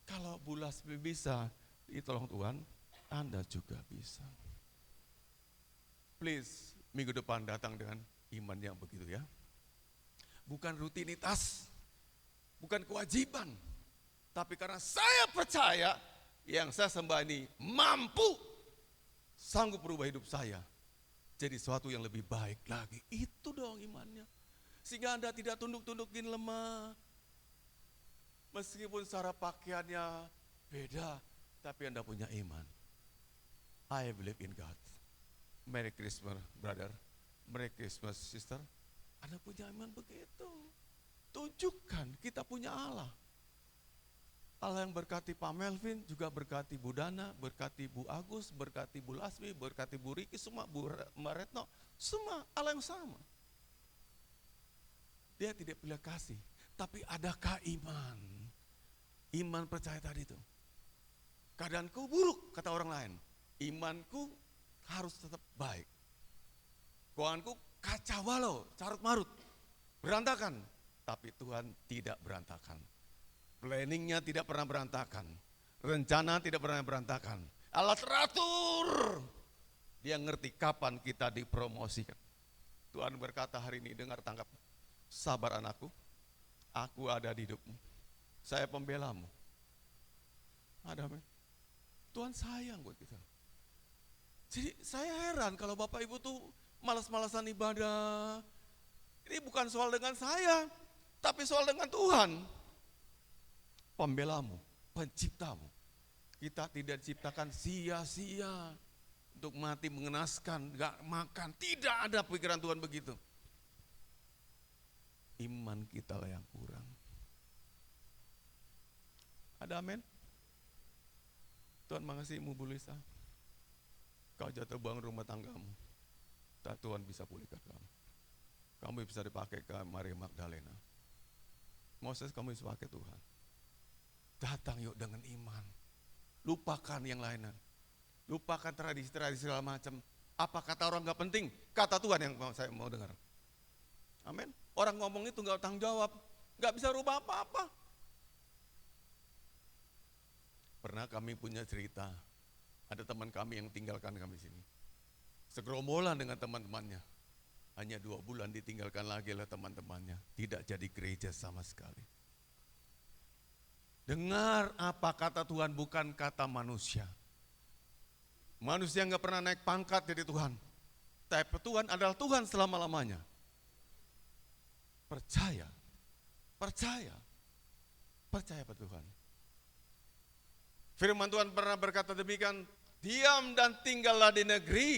Kalau Bu Lasmi bisa, ditolong Tuhan, Anda juga bisa. Please, minggu depan datang dengan iman yang begitu ya. Bukan rutinitas, bukan kewajiban. Tapi karena saya percaya yang saya sembah ini mampu, sanggup berubah hidup saya. Jadi sesuatu yang lebih baik lagi. Itu dong imannya. Sehingga Anda tidak tunduk-tundukin lemah. Meskipun cara pakaiannya beda, tapi Anda punya iman. I believe in God. Merry Christmas brother, Merry Christmas sister. Anda punya iman begitu. Tunjukkan kita punya Allah. Allah yang berkati Pak Melvin, juga berkati Bu Dana, berkati Bu Agus, berkati Bu Lasmi, berkati Bu Riki, semua Mbak Retno, semua Allah yang sama. Dia tidak pilih kasih, tapi adakah iman? Iman percaya tadi itu. Keadaanku buruk, kata orang lain. Imanku harus tetap baik. Keuanganku kacau balau, carut marut, berantakan. Tapi Tuhan tidak berantakan. Planningnya tidak pernah berantakan. Rencana tidak pernah berantakan. Allah teratur. Dia ngerti kapan kita dipromosikan. Tuhan berkata hari ini, dengar tangkap. Sabar anakku, aku ada di hidupmu. Saya pembelamu. Ada men. Tuhan sayang buat kita. Jadi saya heran kalau Bapak Ibu tuh malas-malasan ibadah. Ini bukan soal dengan saya, tapi soal dengan Tuhan. Pembelamu, penciptamu. Kita tidak diciptakan sia-sia untuk mati mengenaskan, gak makan. Tidak ada pikiran Tuhan begitu. Iman kita lah yang kurang. Ada amin? Tuhan makasih Bu Lisa. Kau jatuh bangun rumah tanggamu. Tuhan bisa pulihkan kamu. Kamu bisa dipakai ke Maria Magdalena. Moses kamu bisa pakai Tuhan. Datang yuk dengan iman. Lupakan yang lainnya. Lupakan tradisi-tradisi segala macam. Apa kata orang gak penting? Kata Tuhan yang saya mau dengar. Amin. Orang ngomong itu gak tanggung jawab. Gak bisa rubah apa-apa. Pernah kami punya cerita. Ada teman kami yang tinggalkan kami sini. Segerombolan dengan teman-temannya. Hanya 2 bulan ditinggalkan lagi oleh teman-temannya. Tidak jadi gereja sama sekali. Dengar apa kata Tuhan, bukan kata manusia. Manusia nggak pernah naik pangkat jadi Tuhan. Tapi Tuhan adalah Tuhan selama-lamanya. Percaya. Percaya pada Tuhan. Firman Tuhan pernah berkata demikian, diam dan tinggallah di negeri.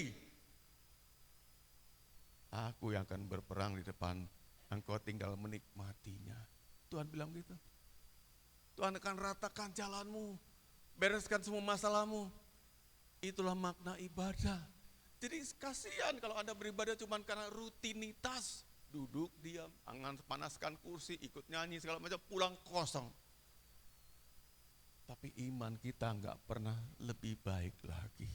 Aku yang akan berperang di depan, engkau tinggal menikmatinya. Tuhan bilang gitu. Tuhan akan ratakan jalanmu, bereskan semua masalahmu. Itulah makna ibadah. Jadi kasihan kalau Anda beribadah cuma karena rutinitas. Duduk, diam, angan panaskan kursi, ikut nyanyi, segala macam, pulang kosong. Tapi iman kita enggak pernah lebih baik lagi.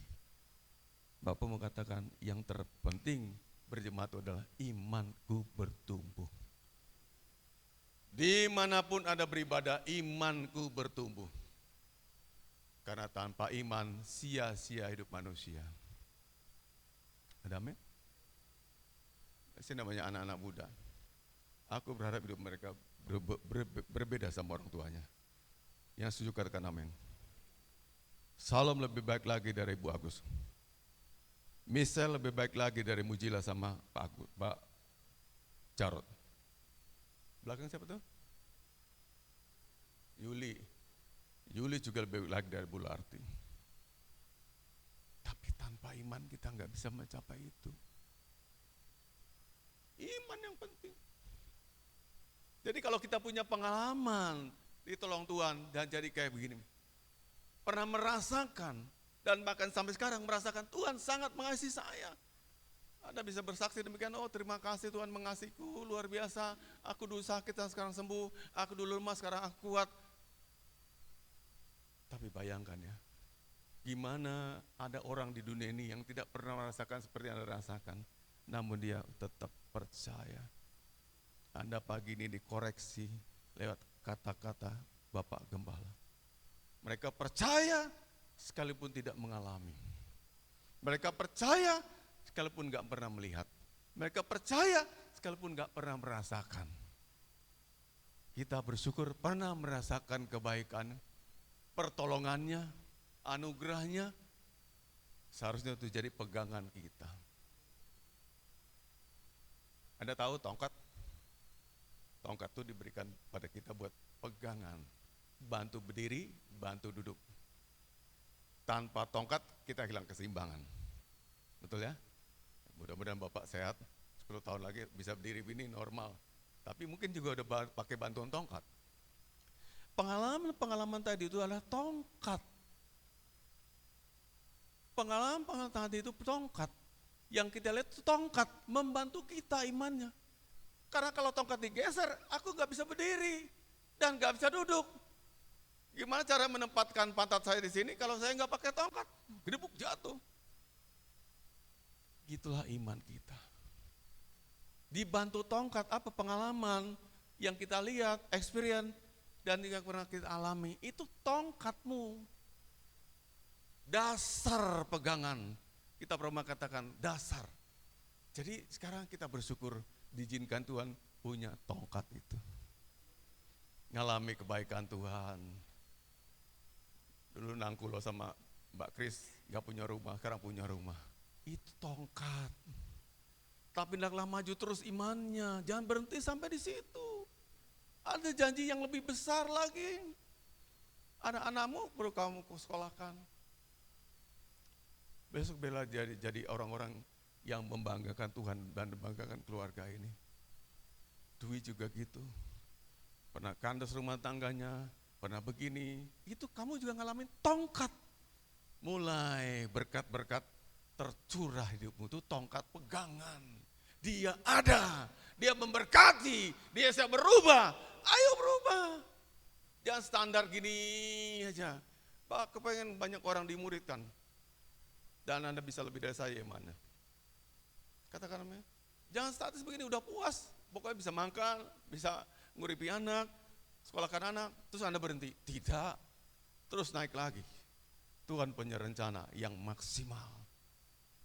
Bapak mau katakan yang terpenting berjemaat itu adalah imanku bertumbuh. Dimanapun Anda beribadah, imanku bertumbuh. Karena tanpa iman, sia-sia hidup manusia. Ada amin? Ini namanya anak-anak muda. Aku berharap hidup mereka berbeda sama orang tuanya. Yang setuju katakan amin. Salom lebih baik lagi dari Ibu Agus. Michelle lebih baik lagi dari Mujila sama Pak Jarod. Belakang siapa tuh? Yuli juga lebih baik lagi dari Bu Larti. Tapi tanpa iman kita nggak bisa mencapai itu. Iman yang penting. Jadi kalau kita punya pengalaman ditolong Tuhan dan jadi kayak begini, pernah merasakan dan bahkan sampai sekarang merasakan Tuhan sangat mengasihi saya. Anda bisa bersaksi demikian, oh terima kasih Tuhan mengasihiku, luar biasa. Aku dulu sakit dan sekarang sembuh, aku dulu lemah sekarang aku kuat. Tapi bayangkan ya, gimana ada orang di dunia ini yang tidak pernah merasakan seperti yang Anda rasakan, namun dia tetap percaya. Anda pagi ini dikoreksi lewat kata-kata Bapak Gembala. Mereka percaya sekalipun tidak mengalami. Mereka percaya sekalipun gak pernah melihat. Mereka percaya sekalipun gak pernah merasakan. Kita bersyukur pernah merasakan kebaikan, pertolongannya, anugerahnya. Seharusnya itu jadi pegangan kita. Anda tahu tongkat? Tongkat itu diberikan pada kita buat pegangan. Bantu berdiri, bantu duduk. Tanpa tongkat kita hilang keseimbangan. Betul ya? Mudah-mudahan Bapak sehat, 10 tahun lagi bisa berdiri begini normal. Tapi mungkin juga udah pakai bantuan tongkat. Pengalaman tadi itu adalah tongkat. Pengalaman tadi itu tongkat. Yang kita lihat itu tongkat membantu kita imannya. Karena kalau tongkat digeser, aku gak bisa berdiri dan gak bisa duduk. Gimana cara menempatkan pantat saya di sini kalau saya gak pakai tongkat? Gedebuk jatuh. Gitulah iman kita. Dibantu tongkat apa pengalaman yang kita lihat, experience dan yang pernah kita alami, itu tongkatmu. Dasar pegangan. Kita pernah katakan dasar. Jadi sekarang kita bersyukur diizinkan Tuhan punya tongkat itu. Ngalami kebaikan Tuhan. Dulu nangkulo sama Mbak Kris gak punya rumah, sekarang punya rumah. Itu tongkat. Tapi hendaklah maju terus imannya, jangan berhenti sampai di situ. Ada janji yang lebih besar lagi. Anak-anakmu perlu kamu sekolahkan. Besok bela jadi orang-orang yang membanggakan Tuhan dan membanggakan keluarga ini. Dwi juga gitu. Pernah kandas rumah tangganya, pernah begini. Itu kamu juga ngalamin tongkat. Mulai berkat-berkat tercurah hidupmu itu tongkat pegangan. Dia ada, dia memberkati, dia bisa berubah. Ayo berubah. Jangan standar gini aja. Pak, kepengen banyak orang dimuridkan. Dan Anda bisa lebih dari saya imannya. Katakan namanya. Jangan status begini udah puas. Pokoknya bisa makan, bisa nguripi anak, sekolahkan anak, terus Anda berhenti. Tidak, terus naik lagi. Tuhan punya rencana yang maksimal.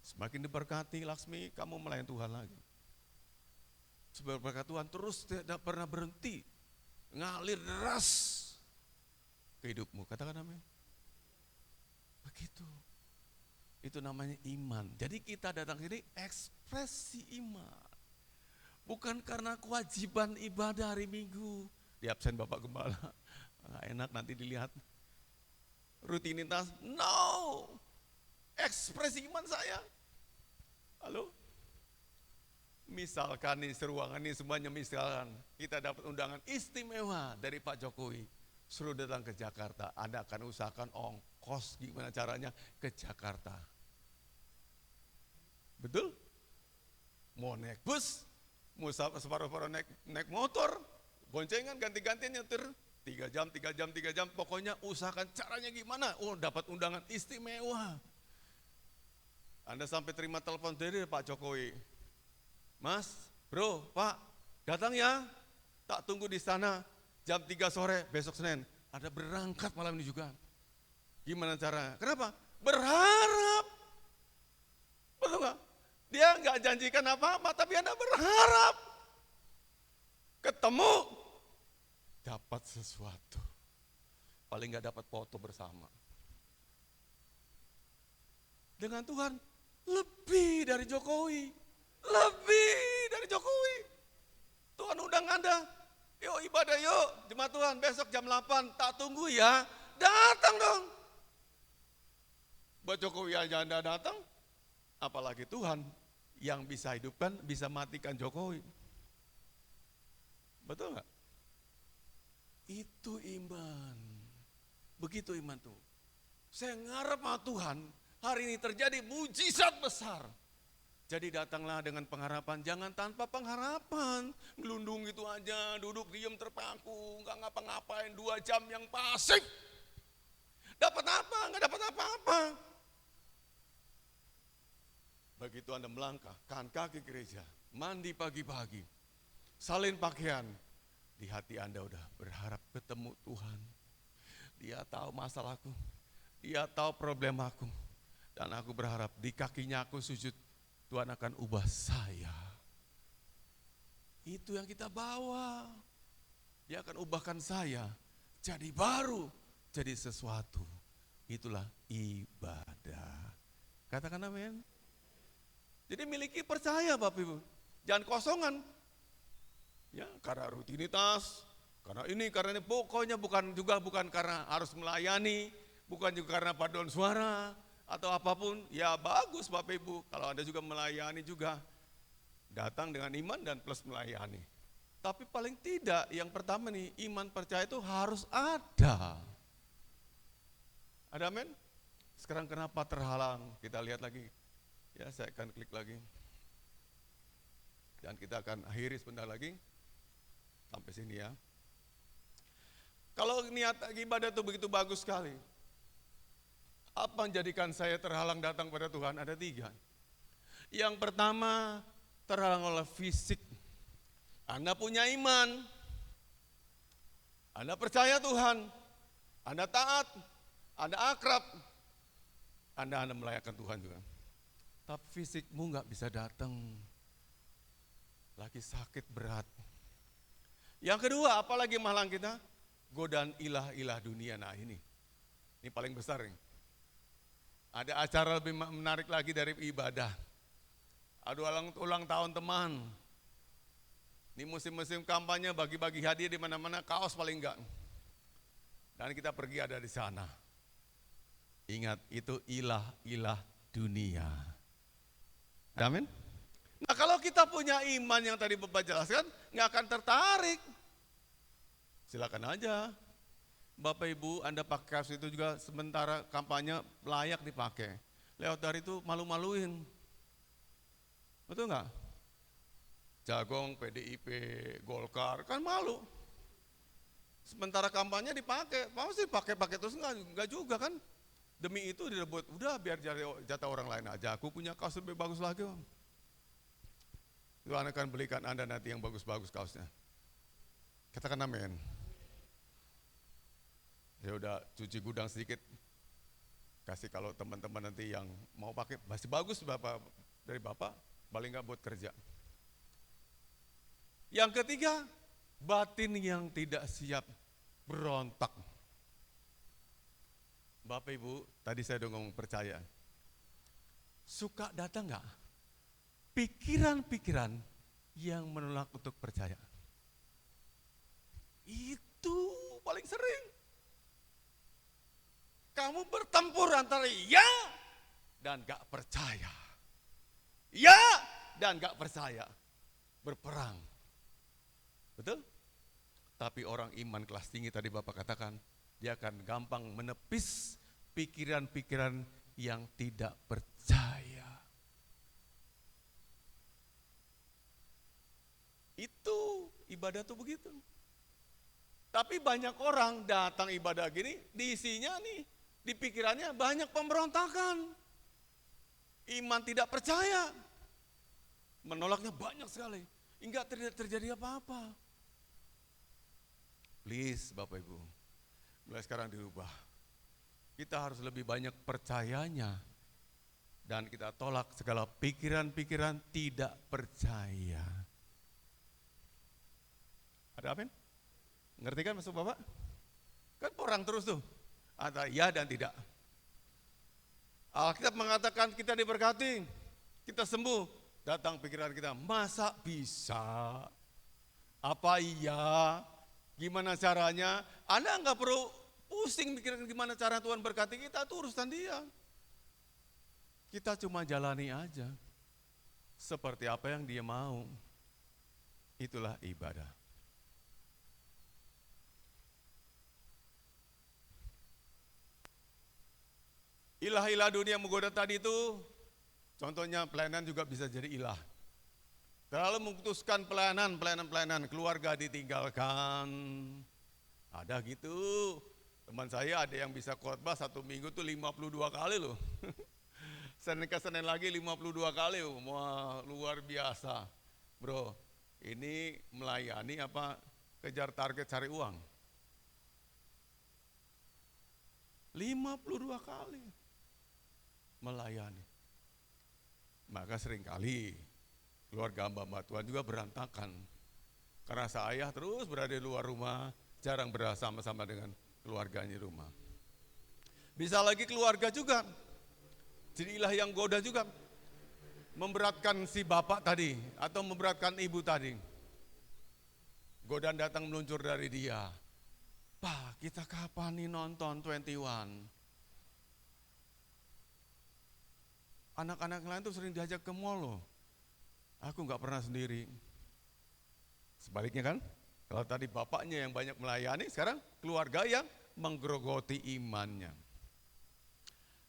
Semakin diberkati Laksmi, kamu melayani Tuhan lagi. Sebab berkat Tuhan terus tidak pernah berhenti. Ngalir deras ke hidupmu. Katakan amin. Begitu. Itu namanya iman. Jadi kita datang sini ekspresi iman. Bukan karena kewajiban ibadah hari Minggu. Di absen Bapak Gembala. Nggak enak nanti dilihat. Rutinitas, no. Ekspresi iman saya. Halo? Misalkan nih seruangan ini semuanya misalkan kita dapat undangan istimewa dari Pak Jokowi. Suruh datang ke Jakarta, Anda akan usahakan ongkos gimana caranya ke Jakarta. Betul? Mau naik bus, mau separuh-paruh naik motor, boncengan ganti-gantian nyetir. 3 jam, pokoknya usahakan caranya gimana. Oh, dapat undangan istimewa. Anda sampai terima telepon dari Pak Jokowi. Mas, bro, Pak, datang ya. Tak tunggu di sana jam 3 sore besok Senin. Ada berangkat malam ini juga. Gimana caranya? Kenapa? Berharap. Betul nggak? Dia nggak janjikan apa-apa, tapi Anda berharap. Ketemu. Dapat sesuatu. Paling nggak dapat foto bersama. Dengan Tuhan, lebih dari Jokowi. Lebih dari Jokowi. Tuhan undang Anda. Yuk ibadah yuk, jemaat Tuhan besok jam 8. Tak tunggu ya, datang dong. Buat Jokowi aja Anda datang. Apalagi Tuhan yang bisa hidupkan, bisa matikan Jokowi. Betul nggak? Itu iman. Begitu iman tuh. Saya ngarep sama Tuhan, hari ini terjadi mujizat besar. Jadi datanglah dengan pengharapan, jangan tanpa pengharapan. Gelundung gitu aja, duduk diam terpaku, nggak ngapa-ngapain 2 jam yang pasif. Dapat apa? Nggak dapat apa-apa. Begitu Anda melangkah, kan kaki gereja, mandi pagi-pagi, salin pakaian, di hati Anda udah berharap ketemu Tuhan. Dia tahu masalahku, dia tahu problem aku, dan aku berharap di kakinya aku sujud, Tuhan akan ubah saya. Itu yang kita bawa. Dia akan ubahkan saya jadi baru, jadi sesuatu. Itulah ibadah. Katakan amin. Jadi miliki percaya Bapak Ibu. Jangan kosongan. Ya, karena rutinitas, karena ini, pokoknya bukan karena harus melayani, bukan juga karena paduan suara atau apapun. Ya bagus Bapak Ibu, kalau Anda juga melayani juga, datang dengan iman dan plus melayani. Tapi paling tidak yang pertama nih, iman percaya itu harus ada. Ada amin? Sekarang kenapa terhalang? Kita lihat lagi. Ya, saya akan klik lagi. Dan kita akan akhiri sebentar lagi. Sampai sini ya. Kalau niat ibadah itu begitu bagus sekali. Apa yang menjadikan saya terhalang datang pada Tuhan? Ada 3. Yang pertama, terhalang oleh fisik. Anda punya iman. Anda percaya Tuhan. Anda taat. Anda akrab. Anda melayakkan Tuhan juga. Tapi fisikmu nggak bisa datang. Lagi sakit berat. Yang kedua, apalagi malang kita? Godaan ilah-ilah dunia. Nah ini paling besar nih. Ada acara lebih menarik lagi dari ibadah. Ada ulang tahun teman. Ini musim-musim kampanye bagi-bagi hadiah di mana-mana, kaos paling enggak. Dan kita pergi ada di sana. Ingat, itu ilah-ilah dunia. Amin. Nah kalau kita punya iman yang tadi Bapak jelaskan, nggak akan tertarik. Silakan aja. Bapak Ibu, Anda pakai kaos itu juga sementara kampanye layak dipakai. lewat dari itu malu-maluin. Betul nggak? Jagong, PDIP, Golkar, kan malu. Sementara kampanye dipakai, pasti pakai terus enggak juga kan? Demi itu direbut, udah biar jatah orang lain aja. Aku punya kaos lebih bagus lagi, Om. Tuhan akan belikan Anda nanti yang bagus-bagus kaosnya. Katakan amin. Ya udah cuci gudang sedikit. Kasih kalau teman-teman nanti yang mau pakai masih bagus dari Bapak, paling enggak buat kerja. Yang ketiga, batin yang tidak siap berontak. Bapak Ibu, tadi saya udah ngomong percaya. Suka datang enggak? Pikiran-pikiran yang menolak untuk percaya. Itu paling sering. Kamu bertempur antara ya dan gak percaya. Ya dan gak percaya. Berperang. Betul? Tapi orang iman kelas tinggi tadi Bapak katakan, dia akan gampang menepis pikiran-pikiran yang tidak percaya. Itu ibadah tuh begitu. Tapi banyak orang datang ibadah gini, diisinya nih, di pikirannya banyak pemberontakan. Iman tidak percaya. Menolaknya banyak sekali. Enggak terjadi apa-apa. Please Bapak Ibu, mulai sekarang dirubah. Kita harus lebih banyak percayanya. Dan kita tolak segala pikiran-pikiran tidak percaya. Ada apa? Ngerti kan maksud Bapak? Kan orang terus tuh, antara ya dan tidak. Alkitab mengatakan kita diberkati, kita sembuh, datang pikiran kita, masa bisa? Apa iya? Gimana caranya? Anda nggak perlu pusing mikirin gimana cara Tuhan berkati kita, itu urusan dia. Kita cuma jalani aja, seperti apa yang dia mau. Itulah ibadah. Ilah-ilah dunia yang menggoda tadi itu, contohnya pelayanan juga bisa jadi ilah. Terlalu memutuskan pelayanan, keluarga ditinggalkan. Ada gitu, teman saya ada yang bisa khotbah 1 minggu tuh 52 kali loh. Senin ke Senin lagi 52 kali, wah luar biasa. Bro, ini melayani apa kejar target cari uang? 52 kali melayani. Maka seringkali keluarga hamba Tuhan juga berantakan. Karena saya terus berada di luar rumah, jarang bersama-sama dengan keluarganya di rumah. Bisa lagi keluarga juga, jadi ilah yang goda juga. Memberatkan si bapak tadi, atau memberatkan ibu tadi. Godaan datang meluncur dari dia. Pak, kita kapan nih nonton 21? Anak-anak lain tuh sering diajak ke mall loh. Aku nggak pernah sendiri. Sebaliknya kan, kalau tadi bapaknya yang banyak melayani, sekarang keluarga yang menggerogoti imannya.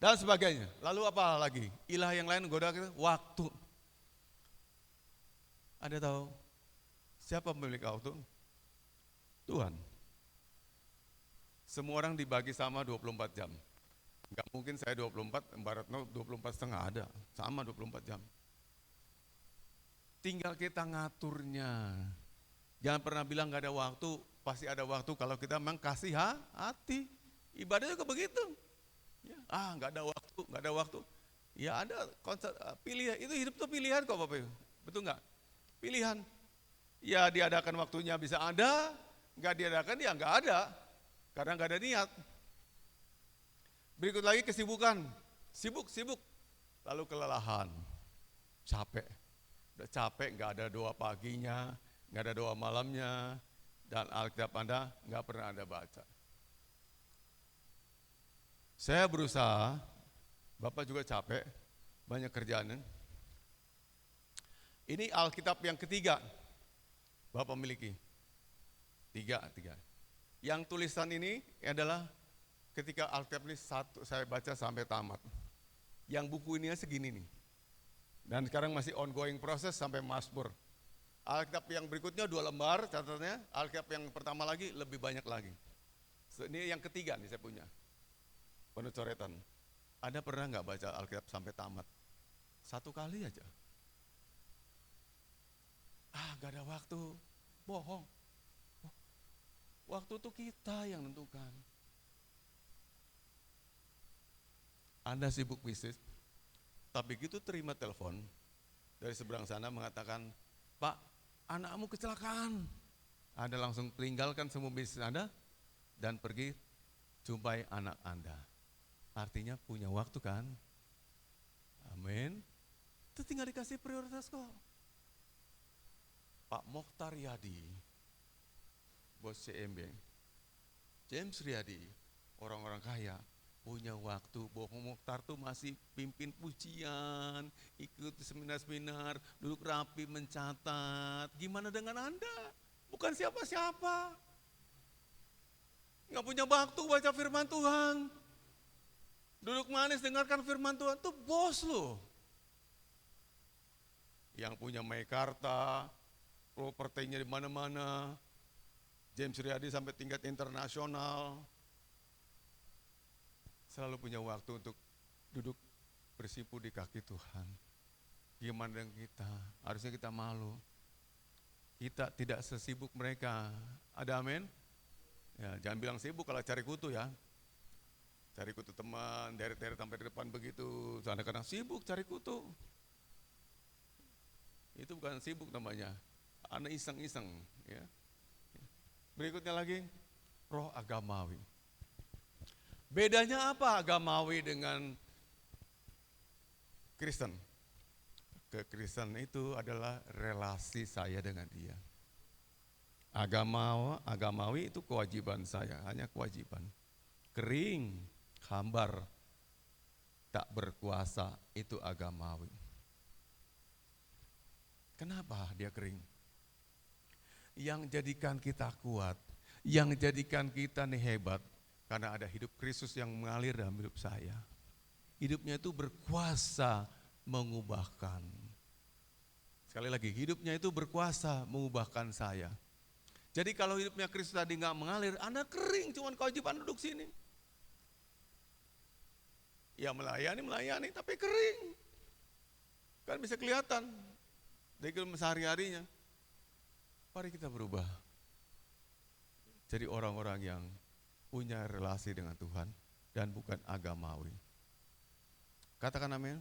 Dan sebagainya. Lalu apa lagi? Ilah yang lain goda kita, waktu. Ada tahu siapa pemilik waktu? Tuhan. Semua orang dibagi sama 24 jam. Enggak mungkin saya 24, Mbak Retno 24,5 ada, sama 24 jam. Tinggal kita ngaturnya. Jangan pernah bilang gak ada waktu, pasti ada waktu kalau kita memang kasih hati. Ibadah juga begitu. Ya, gak ada waktu. Ya ada konsep pilihan, itu hidup tuh pilihan kok Bapak Ibu. Betul gak? Pilihan. Ya diadakan waktunya bisa ada, gak diadakan ya gak ada. Karena gak ada niat. Berikut lagi kesibukan, sibuk, lalu kelelahan, capek. Udah capek, gak ada doa paginya, gak ada doa malamnya, dan Alkitab Anda gak pernah Anda baca. Saya berusaha, Bapak juga capek, banyak kerjaan. Ini Alkitab yang ketiga, Bapak miliki. Tiga. Yang tulisan ini adalah ketika Alkitab ini saya baca sampai tamat. Yang buku ini segini nih. Dan sekarang masih ongoing proses sampai Mazmur. Alkitab yang berikutnya 2 lembar catatannya, Alkitab yang pertama lagi lebih banyak lagi. Ini yang ketiga nih saya punya, penuh coretan. Anda pernah nggak baca Alkitab sampai tamat? 1 kali aja. Gak ada waktu, bohong. Waktu itu kita yang nentukan. Anda sibuk bisnis, tapi gitu terima telepon dari seberang sana mengatakan, Pak, anakmu kecelakaan. Anda langsung tinggalkan semua bisnis Anda dan pergi jumpai anak Anda. Artinya punya waktu kan? Amin. Itu tinggal dikasih prioritas kok. Pak Mokhtar Yadi, bos CMB, James Riyadi, orang-orang kaya, punya waktu. Bohong Mokhtar tuh masih pimpin pujian, ikut seminar-seminar, duduk rapi mencatat. Gimana dengan Anda? Bukan siapa-siapa. Nggak punya waktu baca firman Tuhan. Duduk manis dengarkan firman Tuhan, tuh bos loh. Yang punya Meikarta, propertinya di mana-mana, James Riyadi sampai tingkat internasional, selalu punya waktu untuk duduk bersimpu di kaki Tuhan. Gimana dengan kita? Harusnya kita malu. Kita tidak sesibuk mereka. Ada amin? Ya, jangan bilang sibuk kalau cari kutu ya. Cari kutu teman, deret-deret sampai di depan begitu. Kadang-kadang sibuk cari kutu. Itu bukan sibuk namanya. Anda iseng-iseng. Ya. Berikutnya lagi, roh agamawi. Bedanya apa agamawi dengan Kristen? Kekristen itu adalah relasi saya dengan dia. Agamawi itu kewajiban saya, hanya kewajiban. Kering, hambar, tak berkuasa, itu agamawi. Kenapa dia kering? Yang jadikan kita kuat, yang jadikan kita nih hebat, karena ada hidup Kristus yang mengalir dalam hidup saya. Hidupnya itu berkuasa mengubahkan. Sekali lagi, hidupnya itu berkuasa mengubahkan saya. Jadi kalau hidupnya Kristus tadi nggak mengalir, Anda kering, cuman kewajiban duduk sini. Ya melayani, tapi kering. Kan bisa kelihatan dari sehari-harinya. Mari kita berubah. Jadi orang-orang yang punya relasi dengan Tuhan dan bukan agamawi. Katakan amin.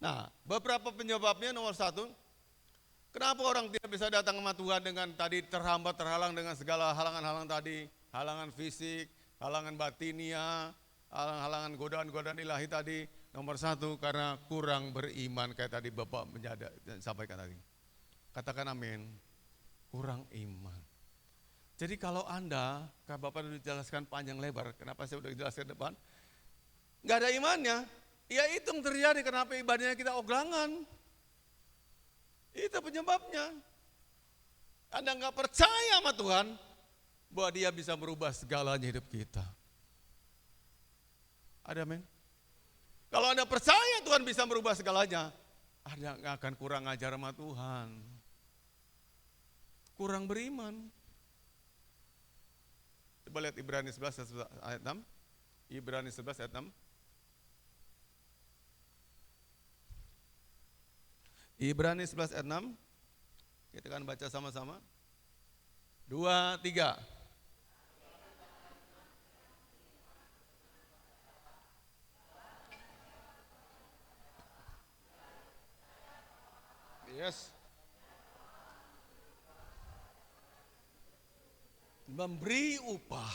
Nah, beberapa penyebabnya nomor 1, kenapa orang tidak bisa datang sama Tuhan dengan tadi terhambat, terhalang dengan segala halangan-halangan tadi, halangan fisik, halangan batinia, halangan godaan-godaan ilahi tadi. Nomor 1, karena kurang beriman, kayak tadi Bapak sampaikan tadi. Katakan amin, kurang iman. Jadi kalau Anda, Bapak sudah dijelaskan panjang lebar, kenapa saya sudah jelaskan depan, nggak ada imannya, ya itu yang terjadi kenapa ibadahnya kita oglangan. Itu penyebabnya. Anda nggak percaya sama Tuhan, bahwa Dia bisa merubah segalanya hidup kita. Ada amin? Kalau Anda percaya Tuhan bisa merubah segalanya, Anda nggak akan kurang ajar sama Tuhan. Kurang beriman. Coba lihat Ibrani 11 ayat 6. Ibrani 11 ayat 6. Ibrani 11 ayat 6. Kita akan baca sama-sama. 2, 3. Yes. Memberi upah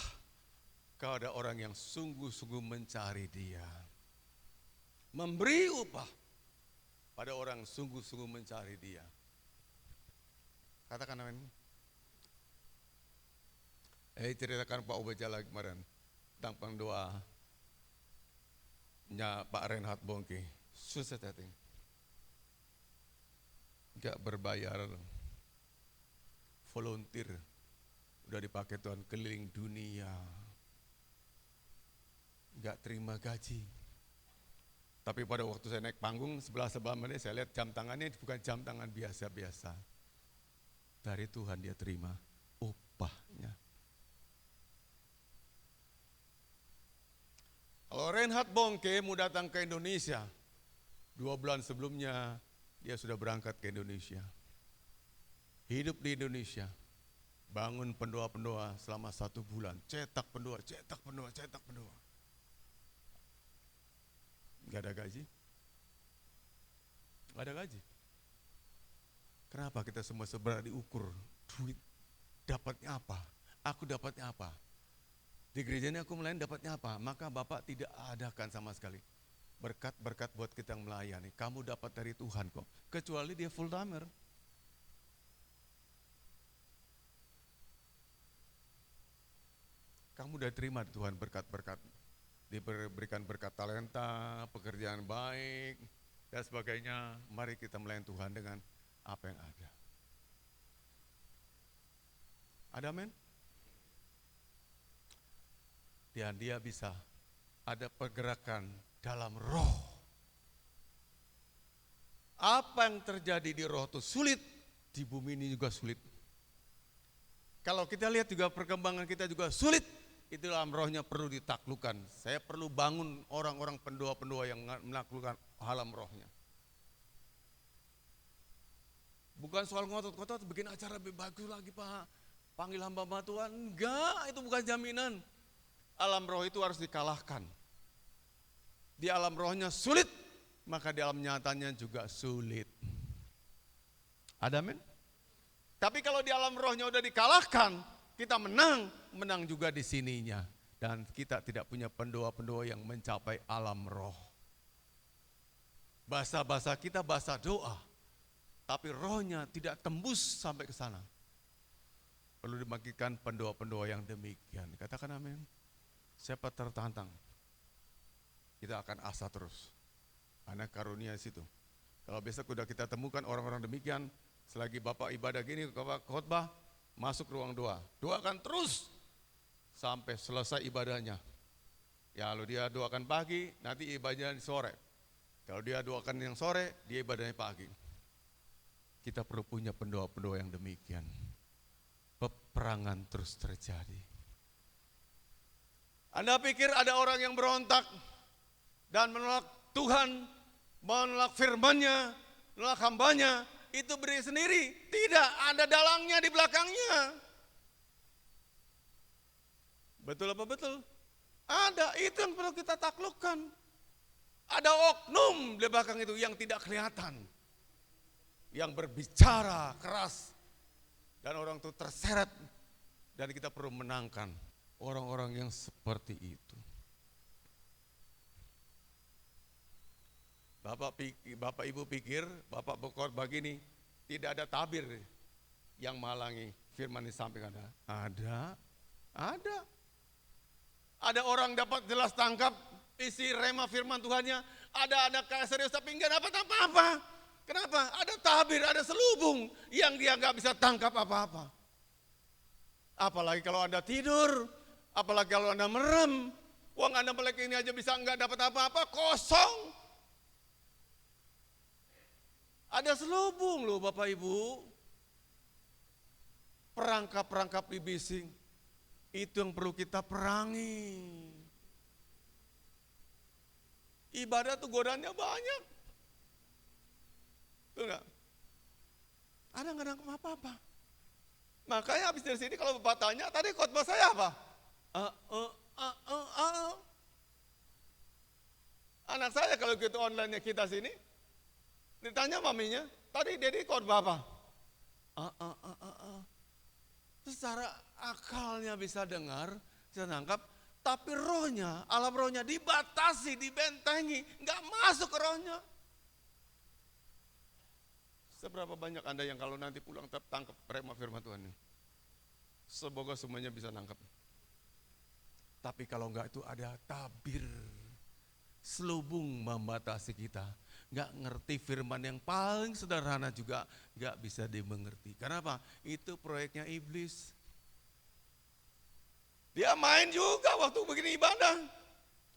kepada orang yang sungguh-sungguh mencari Dia. Memberi upah pada orang sungguh-sungguh mencari Dia. Katakan amin. Ceritakan Pak Obeja lagi kemarin tentang pengdoa Pak Reinhard Bongke. Susah setting. Gak berbayar, volunteer Udah dipakai Tuhan keliling dunia. Enggak terima gaji. Tapi pada waktu saya naik panggung sebelah menit saya lihat jam tangannya bukan jam tangan biasa-biasa. Dari Tuhan dia terima upahnya. Kalau Reinhard Bonnke mau datang ke Indonesia, 2 bulan sebelumnya dia sudah berangkat ke Indonesia. Hidup di Indonesia, bangun pendoa-pendoa selama 1 bulan, cetak pendoa. Gak ada gaji. Kenapa kita semua sebenarnya diukur duit dapatnya apa? Aku dapatnya apa? Di gereja ini aku melayani dapatnya apa? Maka Bapak tidak adakan sama sekali berkat-berkat buat kita yang melayani. Kamu dapat dari Tuhan kok, kecuali dia full timer. Kamu udah terima di Tuhan berkat-berkat, diberikan berkat talenta, pekerjaan baik, dan sebagainya. Mari kita melayani Tuhan dengan apa yang ada. Ada amin? Dan dia bisa ada pergerakan dalam roh. Apa yang terjadi di roh itu sulit, di bumi ini juga sulit. Kalau kita lihat juga perkembangan kita juga sulit, itu dalam rohnya perlu ditaklukkan. Saya perlu bangun orang-orang pendoa-pendoa yang menaklukkan alam rohnya. Bukan soal ngotot-ngotot, bikin acara lebih bagus lagi Pak, panggil hamba Tuhan. Enggak, itu bukan jaminan. Alam roh itu harus dikalahkan. Di alam rohnya sulit, maka di alam nyatanya juga sulit. Ada amin? Tapi kalau di alam rohnya udah dikalahkan, kita menang juga di sininya. Dan kita tidak punya pendoa-pendoa yang mencapai alam roh. Bahasa-bahasa kita bahasa doa, tapi rohnya tidak tembus sampai ke sana. Perlu dimakikan pendoa-pendoa yang demikian. Katakan amin. Siapa tertantang, kita akan asa terus. Karena karunia situ. Kalau besok udah kita temukan orang-orang demikian, selagi Bapak ibadah gini, Bapak khotbah, masuk ruang doa. Doakan terus sampai selesai ibadahnya. Ya, kalau dia doakan pagi, nanti ibadahnya sore. Kalau dia doakan yang sore, dia ibadahnya pagi. Kita perlu punya pendoa-pendoa yang demikian. Peperangan terus terjadi. Anda pikir ada orang yang berontak dan menolak Tuhan, menolak firman-Nya, menolak hambanya, itu berdiri sendiri? Tidak, ada dalangnya di belakangnya. Betul apa betul? Ada, itu yang perlu kita taklukkan. Ada oknum di belakang itu yang tidak kelihatan, yang berbicara keras, dan orang itu terseret, dan kita perlu menangkan orang-orang yang seperti itu. Bapak Ibu pikir, Bapak berkhotbah begini, tidak ada tabir yang menghalangi firman disampaikan? Ada. Ada orang dapat jelas tangkap isi rema firman Tuhannya, ada kayak serius tapi enggak dapat apa-apa. Kenapa? Ada tabir, ada selubung yang dia enggak bisa tangkap apa-apa. Apalagi kalau Anda tidur, apalagi kalau Anda merem, uang Anda melek ini aja bisa enggak dapat apa-apa, kosong. Ada selubung loh Bapak Ibu. Perangkap-perangkap iblis itu yang perlu kita perangi. Ibadah tuh godaannya banyak. Tuh enggak? Ada enggak nangkep apa-apa. Makanya habis dari sini kalau Bapak tanya, tadi khotbah saya apa? Anak saya kalau gitu online-nya kita sini, ditanya maminya, tadi Dedi khotbah apa? Secara akalnya bisa dengar, bisa nangkap, tapi rohnya, alam rohnya dibatasi, dibentengi, nggak masuk ke rohnya. Seberapa banyak Anda yang kalau nanti pulang tertangkap rema firman Tuhan ini? Semoga semuanya bisa nangkap. Tapi kalau enggak itu ada tabir, selubung membatasi kita. Enggak ngerti firman yang paling sederhana juga enggak bisa dimengerti. Kenapa? Itu proyeknya iblis. Dia main juga waktu begini ibadah.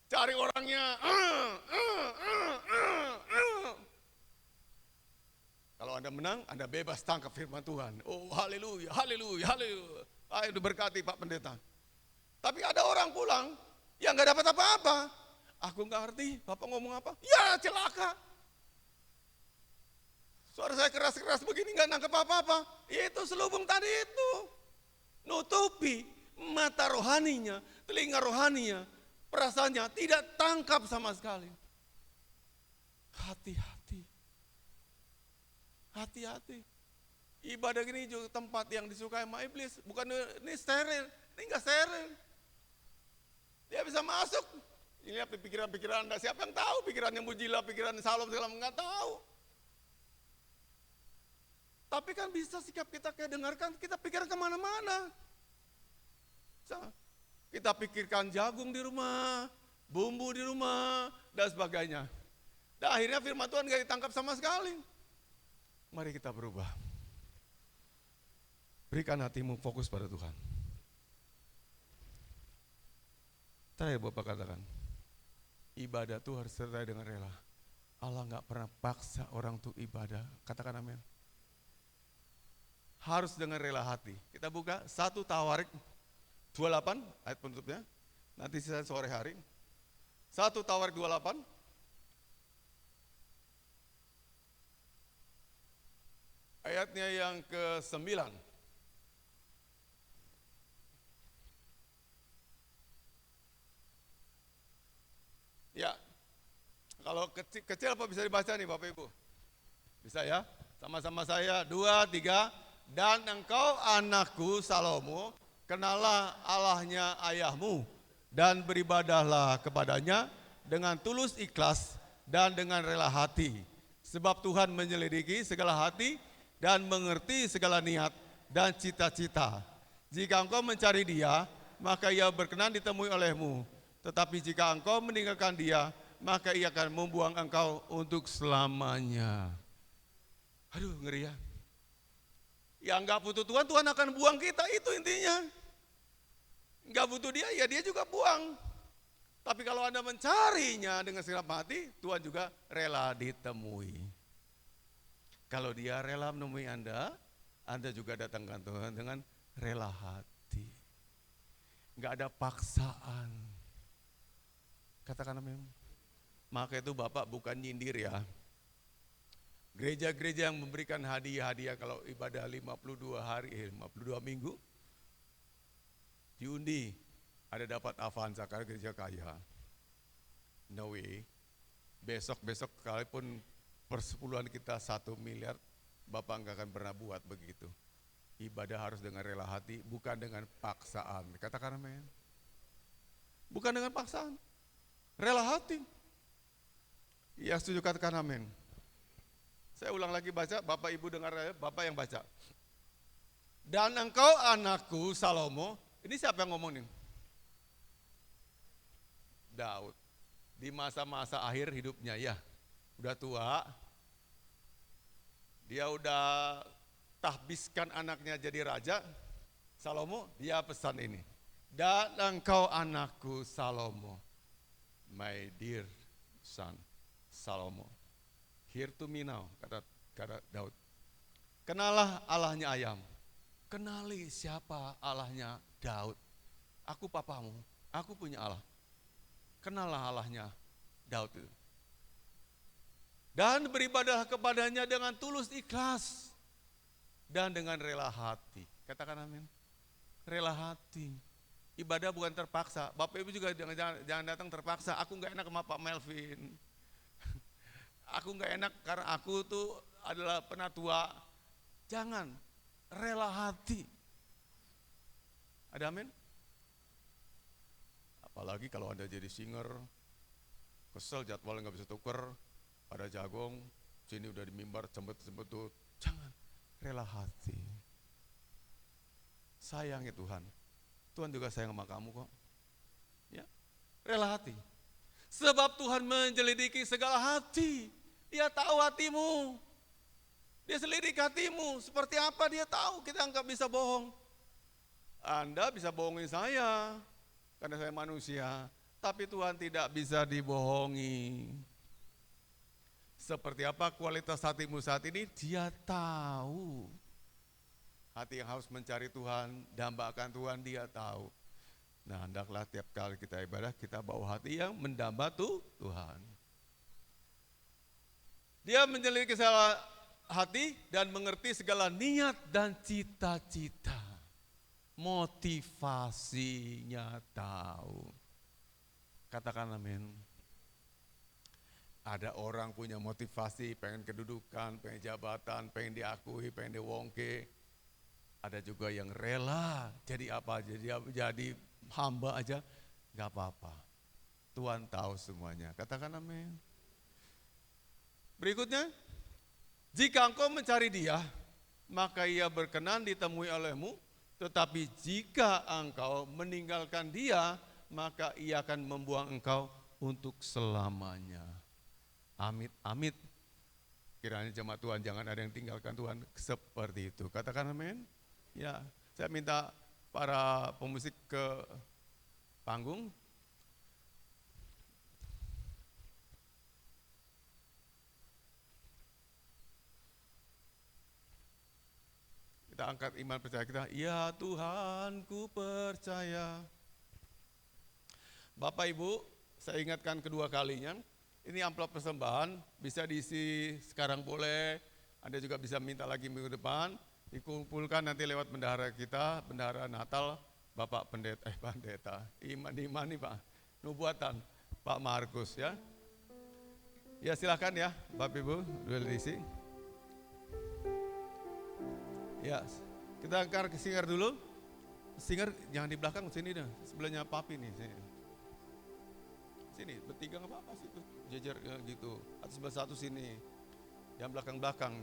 Cari orangnya. Kalau Anda menang, Anda bebas tangkap firman Tuhan. Oh haleluya, haleluya, haleluya. Ayo diberkati Pak Pendeta. Tapi ada orang pulang yang gak dapat apa-apa. Aku gak ngerti, Bapak ngomong apa? Ya celaka. Suara saya keras-keras begini gak nangkep apa-apa. Itu selubung tadi itu. Nutupi mata rohaninya, telinga rohaninya, perasaannya tidak tangkap sama sekali. Hati-hati. Hati-hati. Ibadah gini juga tempat yang disukai sama iblis. Bukan ini steril, ini enggak steril. Dia bisa masuk. Ini apa pikiran-pikiran Anda, siapa yang tahu pikirannya Mujila, pikiran Salom segala enggak tahu. Tapi kan bisa sikap kita kayak dengarkan, kita pikir kemana-mana. Kita pikirkan jagung di rumah, bumbu di rumah, dan sebagainya. Dan akhirnya firman Tuhan gak ditangkap sama sekali. Mari kita berubah. Berikan hatimu fokus pada Tuhan. Tadi Bapak katakan, ibadah itu harus sertai dengan rela. Allah gak pernah paksa orang untuk ibadah. Katakan amin. Harus dengan rela hati. Kita buka 1 Tawarik 28 ayat penutupnya. Nanti sisa sore hari. 1 Tawarik 28. Ayatnya yang ke-9. Ya. Kalau kecil apa bisa dibaca nih Bapak Ibu? Bisa ya? Sama-sama saya 2, 3. Dan engkau anakku Salomo, kenalah Allahnya ayahmu dan beribadahlah kepadanya dengan tulus ikhlas dan dengan rela hati. Sebab Tuhan menyelidiki segala hati dan mengerti segala niat dan cita-cita. Jika engkau mencari Dia, maka Ia berkenan ditemui olehmu. Tetapi jika engkau meninggalkan Dia, maka Ia akan membuang engkau untuk selamanya. Aduh, ngeri ya. Yang gak butuh Tuhan, Tuhan akan buang kita, itu intinya. Gak butuh Dia, ya Dia juga buang. Tapi kalau Anda mencarinya dengan segenap hati, Tuhan juga rela ditemui. Kalau Dia rela menemui Anda juga datangkan Tuhan dengan rela hati. Gak ada paksaan. Katakan amin. Maka itu Bapak bukan nyindir ya. Gereja-gereja yang memberikan hadiah-hadiah kalau ibadah 52 minggu, diundi, ada dapat Avanza karena gereja kaya. No way. Besok-besok sekalipun persepuluhan kita 1 miliar, Bapak enggak akan pernah buat begitu. Ibadah harus dengan rela hati, bukan dengan paksaan. Katakan amin. Bukan dengan paksaan, rela hati. Yang setuju katakan amin. Saya ulang lagi baca, Bapak Ibu dengar ya, Bapak yang baca. Dan engkau anakku Salomo, ini siapa yang ngomongin? Daud. Di masa-masa akhir hidupnya ya, udah tua. Dia udah tahbiskan anaknya jadi raja. Salomo, dia pesan ini. Dan engkau anakku Salomo, my dear son Salomo. Hear to me now, kata Daud. Kenalah Allahnya ayam. Kenali siapa Allahnya Daud. Aku papamu, aku punya Allah. Kenalah Allahnya Daud itu. Dan beribadah kepadanya dengan tulus ikhlas. Dan dengan rela hati. Katakan amin. Rela hati. Ibadah bukan terpaksa. Bapak Ibu juga jangan datang terpaksa. Aku gak enak sama Pak Melvin. Aku gak enak karena aku tuh adalah penatua. Jangan, rela hati. Ada amin? Apalagi kalau Anda jadi singer, kesel jadwalnya gak bisa tuker, ada jagung, sini udah di mimbar, cembet-cembetut. Jangan, rela hati. Sayangi Tuhan. Tuhan juga sayang sama kamu kok. Ya, rela hati. Sebab Tuhan menyelidiki segala hati. Dia tahu hatimu. Dia selidik hatimu. Seperti apa dia tahu. Kita nggak bisa bohong. Anda bisa bohongin saya. karena saya manusia. Tapi Tuhan tidak bisa dibohongi. Seperti apa kualitas hatimu saat ini, Dia tahu. Hati yang harus mencari Tuhan, dambakan Tuhan, Dia tahu. Nah, hendaklah tiap kali kita ibadah, kita bawa hati yang mendamba Tuhan. Dia menyelidiki segala hati dan mengerti segala niat dan cita-cita. Motivasinya tahu. Katakan amin. Ada orang punya motivasi, pengen kedudukan, pengen jabatan, pengen diakui, pengen diwongke. Ada juga yang rela jadi apa aja, jadi hamba aja, gak apa-apa. Tuhan tahu semuanya. Katakan amin. Berikutnya, jika engkau mencari Dia, maka Ia berkenan ditemui olehmu. Tetapi jika engkau meninggalkan Dia, maka Ia akan membuang engkau untuk selamanya. Amit, amit. Kiranya jemaat Tuhan jangan ada yang tinggalkan Tuhan seperti itu. Katakan amin. Ya, saya minta para pemusik ke panggung. Kita angkat iman percaya kita. Ya Tuhan, ku percaya. Bapak Ibu, saya ingatkan kedua kalinya. Ini amplop persembahan, bisa diisi sekarang boleh. Anda juga bisa minta lagi minggu depan. Dikumpulkan nanti lewat bendahara kita, bendahara Natal, Bapak Pendeta. Iman nih Pak, nubuatan Pak Markus ya. Ya silakan ya, Bapak Ibu, boleh diisi. Ya, kita angkat ke singer dulu. Singer jangan di belakang, sini dah, sebelahnya Papi nih. Sini, bertiga nggak apa-apa sih, jejer gitu. Atau sebelah satu sini, yang belakang-belakang.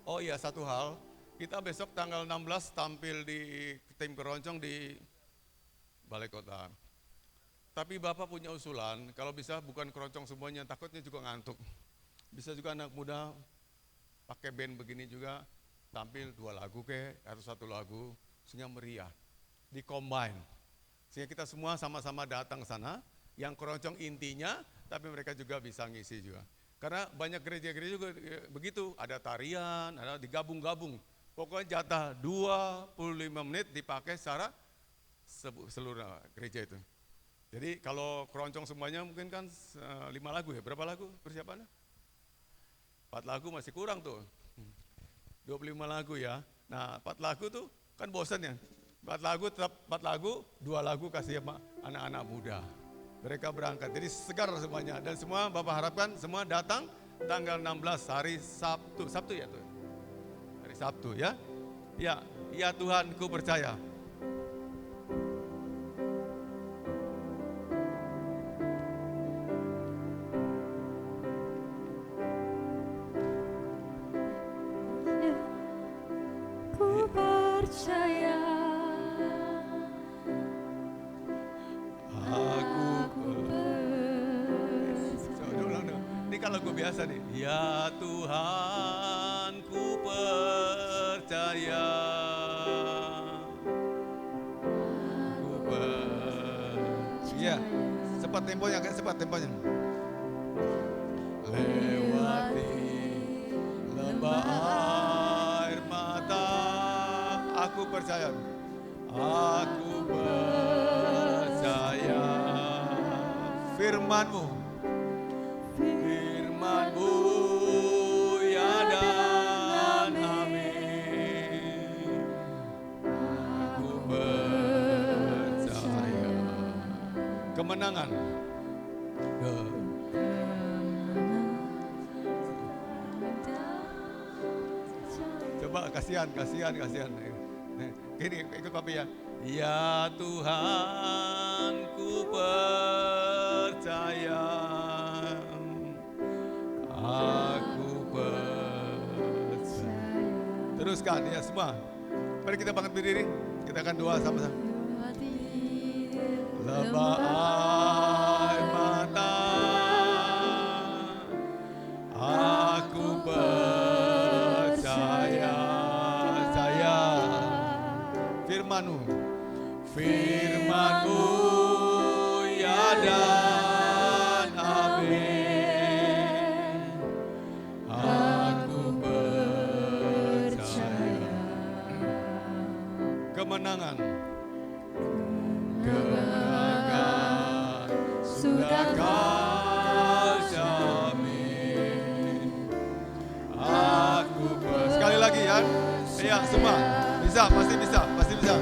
Oh iya, satu hal, kita besok tanggal 16 tampil di tim keroncong di Balai Kota. Tapi Bapak punya usulan, kalau bisa bukan keroncong semuanya, takutnya juga ngantuk. Bisa juga anak muda pakai band begini juga, tampil 2 lagu atau 1 lagu, sehingga meriah, di-combine. Sehingga kita semua sama-sama datang ke sana, yang keroncong intinya, tapi mereka juga bisa ngisi juga. Karena banyak gereja-gereja juga begitu, ada tarian, ada digabung-gabung. Pokoknya jatah 25 menit dipakai secara seluruh gereja itu. Jadi kalau keroncong semuanya mungkin kan 5 lagu ya, berapa lagu persiapannya? 4 lagu masih kurang tuh, 25 lagu ya. Nah 4 lagu tuh kan bosan ya, 4 lagu tetap 4 lagu, 2 lagu kasih sama anak-anak muda. Mereka berangkat, jadi segar semuanya. Dan semua Bapak harapkan semua datang tanggal 16 hari Sabtu ya tuh. Hari Sabtu ya. Ya Tuhan ku percaya. Biasa nih. Ya Tuhan ku percaya. Ku percaya. Ya, cepat temponya, cepat temponya. Lewati lembah air mata, aku percaya. Aku percaya firman-Mu. Firman-Mu ya dan amin. Aku percaya kemenangan. Coba kasihan. Gini ikut Papi ya. Ya Tuhan ku percaya. Aku percaya. Teruskan ya semua. Mari kita bangkit berdiri. Kita akan doa sama-sama. Lembah air mata, aku percaya. Saya firman-Mu. kemenangan. Kemenangan sudah kau jamin. Sekali lagi ya. Ya semua. Bisa, pasti bisa, pasti bisa.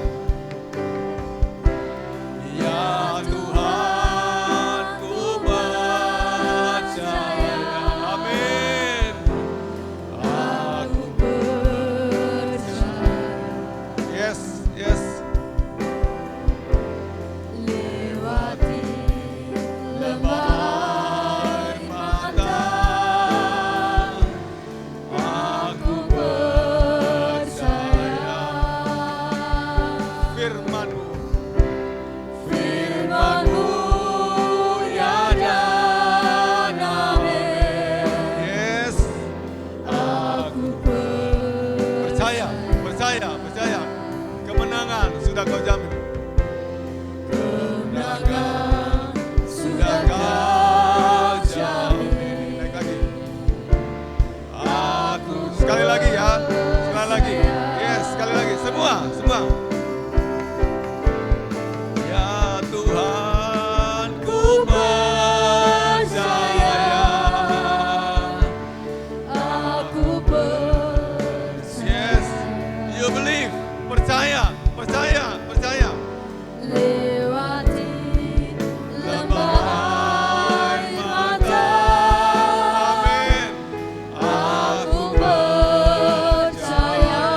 Ya Tuhan, ku percaya. Amin. Aku percaya. Yes, yes. Lewati lembah air mata, aku percaya. Firman-Mu, Firman-Mu ya dan amin. yes. Aku Percaya, percaya, percaya. Kemenangan sudah kau jamin. kemenangan sudah kau jamin. Naik lagi. Aku sekali lagi ya, sekali lagi. Yes, sekali lagi. Semua, semua. Ya Tuhan, ku percaya. Aku percaya. Yes, you believe. Percaya, percaya, percaya. Lewati lembah air mata, Amin. aku percaya.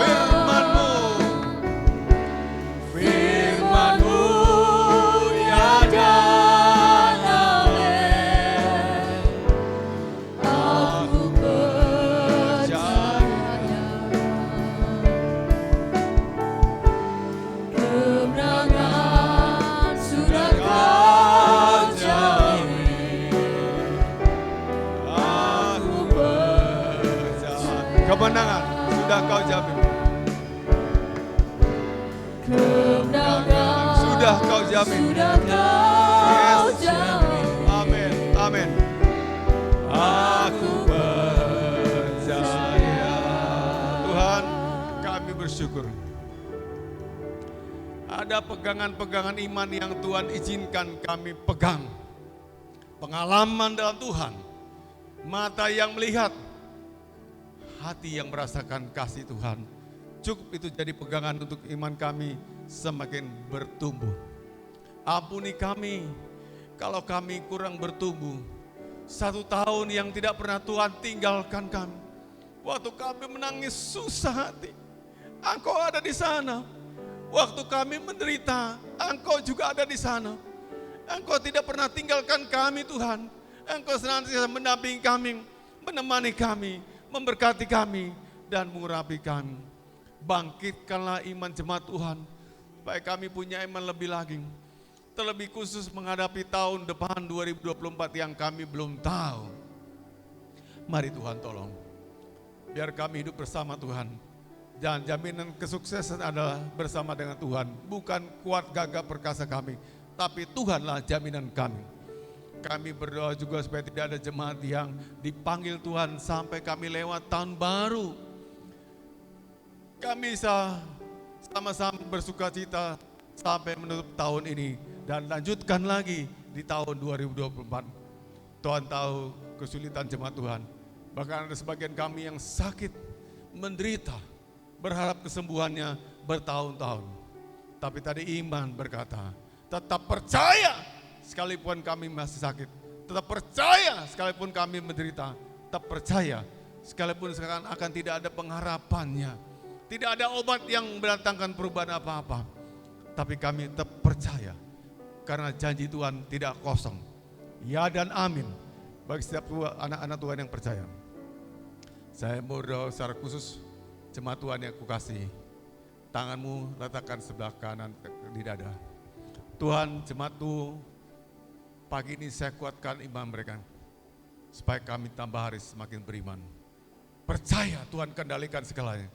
Firman-Mu, Firman-Mu ya dan amin. Aku percaya. Kemenangan sudah kau jamin. aku percaya. Kemenangan sudah kau jamin. Kemenangan Sudah kau jamin. sudah kau Yes. jamin. Amin, amin. Aku percaya. Tuhan, kami bersyukur. Ada pegangan-pegangan iman yang Tuhan izinkan kami pegang. Pengalaman dalam Tuhan. Mata yang melihat. Hati yang merasakan kasih Tuhan. Cukup itu jadi pegangan untuk iman kami semakin bertumbuh. Ampuni kami kalau kami kurang bertumbuh. 1 tahun yang tidak pernah Tuhan tinggalkan kami. Waktu kami menangis susah hati, Engkau ada di sana. Waktu kami menderita, Engkau juga ada di sana. Engkau tidak pernah tinggalkan kami Tuhan. Engkau senantiasa mendampingi kami, menemani kami, memberkati kami, dan mengurapi kami. Bangkitkanlah iman jemaat Tuhan, supaya kami punya iman lebih lagi. Terlebih khusus menghadapi tahun depan 2024 yang kami belum tahu. Mari Tuhan tolong, biar kami hidup bersama Tuhan. Dan jaminan kesuksesan adalah bersama dengan Tuhan. Bukan kuat gagah perkasa kami, tapi Tuhanlah jaminan kami. Kami berdoa juga supaya tidak ada jemaat yang dipanggil Tuhan sampai kami lewat tahun baru. Kami bisa sama-sama bersuka cita sampai menutup tahun ini dan lanjutkan lagi di tahun 2024. Tuhan tahu kesulitan jemaat Tuhan. Bahkan ada sebagian kami yang sakit, menderita, berharap kesembuhannya bertahun-tahun. Tapi tadi iman berkata, tetap percaya sekalipun kami masih sakit. Tetap percaya sekalipun kami menderita. Tetap percaya sekalipun sekarang akan tidak ada pengharapannya. Tidak ada obat yang mendatangkan perubahan apa-apa. Tapi kami tetap percaya. Karena janji Tuhan tidak kosong. Ya dan amin. Bagi setiap anak-anak Tuhan yang percaya. Saya berdoa secara khusus. Jemaat Tuhan yang kukasihi, tanganmu letakkan sebelah kanan di dada. Tuhan, jemaatmu pagi ini saya kuatkan iman mereka, supaya kami tambah hari semakin beriman. Percaya Tuhan kendalikan segalanya.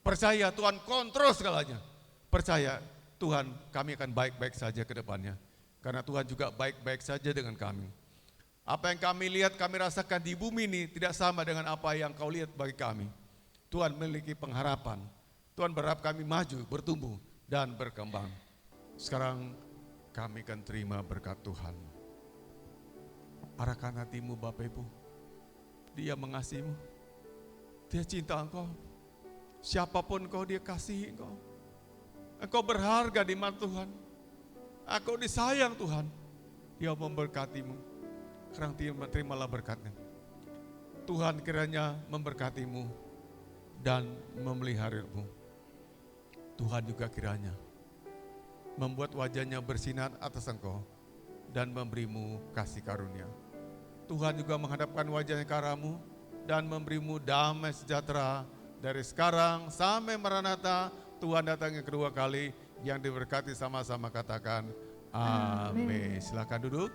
Percaya Tuhan kontrol segalanya. Percaya Tuhan kami akan baik-baik saja ke depannya. Karena Tuhan juga baik-baik saja dengan kami. Apa yang kami lihat, kami rasakan di bumi ini tidak sama dengan apa yang kau lihat bagi kami. Tuhan memiliki pengharapan, Tuhan berharap kami maju, bertumbuh, dan berkembang. Sekarang kami akan terima berkat Tuhan. Arahkan hatimu Bapak Ibu. Dia mengasihimu. Dia cinta engkau. Siapapun engkau, dia kasihi engkau. Engkau berharga di mata Tuhan. Engkau disayang Tuhan. Dia memberkatimu. Sekarang terimalah berkatnya. Tuhan kiranya memberkatimu dan memeliharamu. Tuhan juga kiranya membuat wajahnya bersinar atas engkau dan memberimu kasih karunia. Tuhan juga menghadapkan wajahnya ke arahmu dan memberimu damai sejahtera dari sekarang sampai Maranatha. Tuhan datang yang kedua kali, yang diberkati sama-sama katakan amin. Silakan duduk.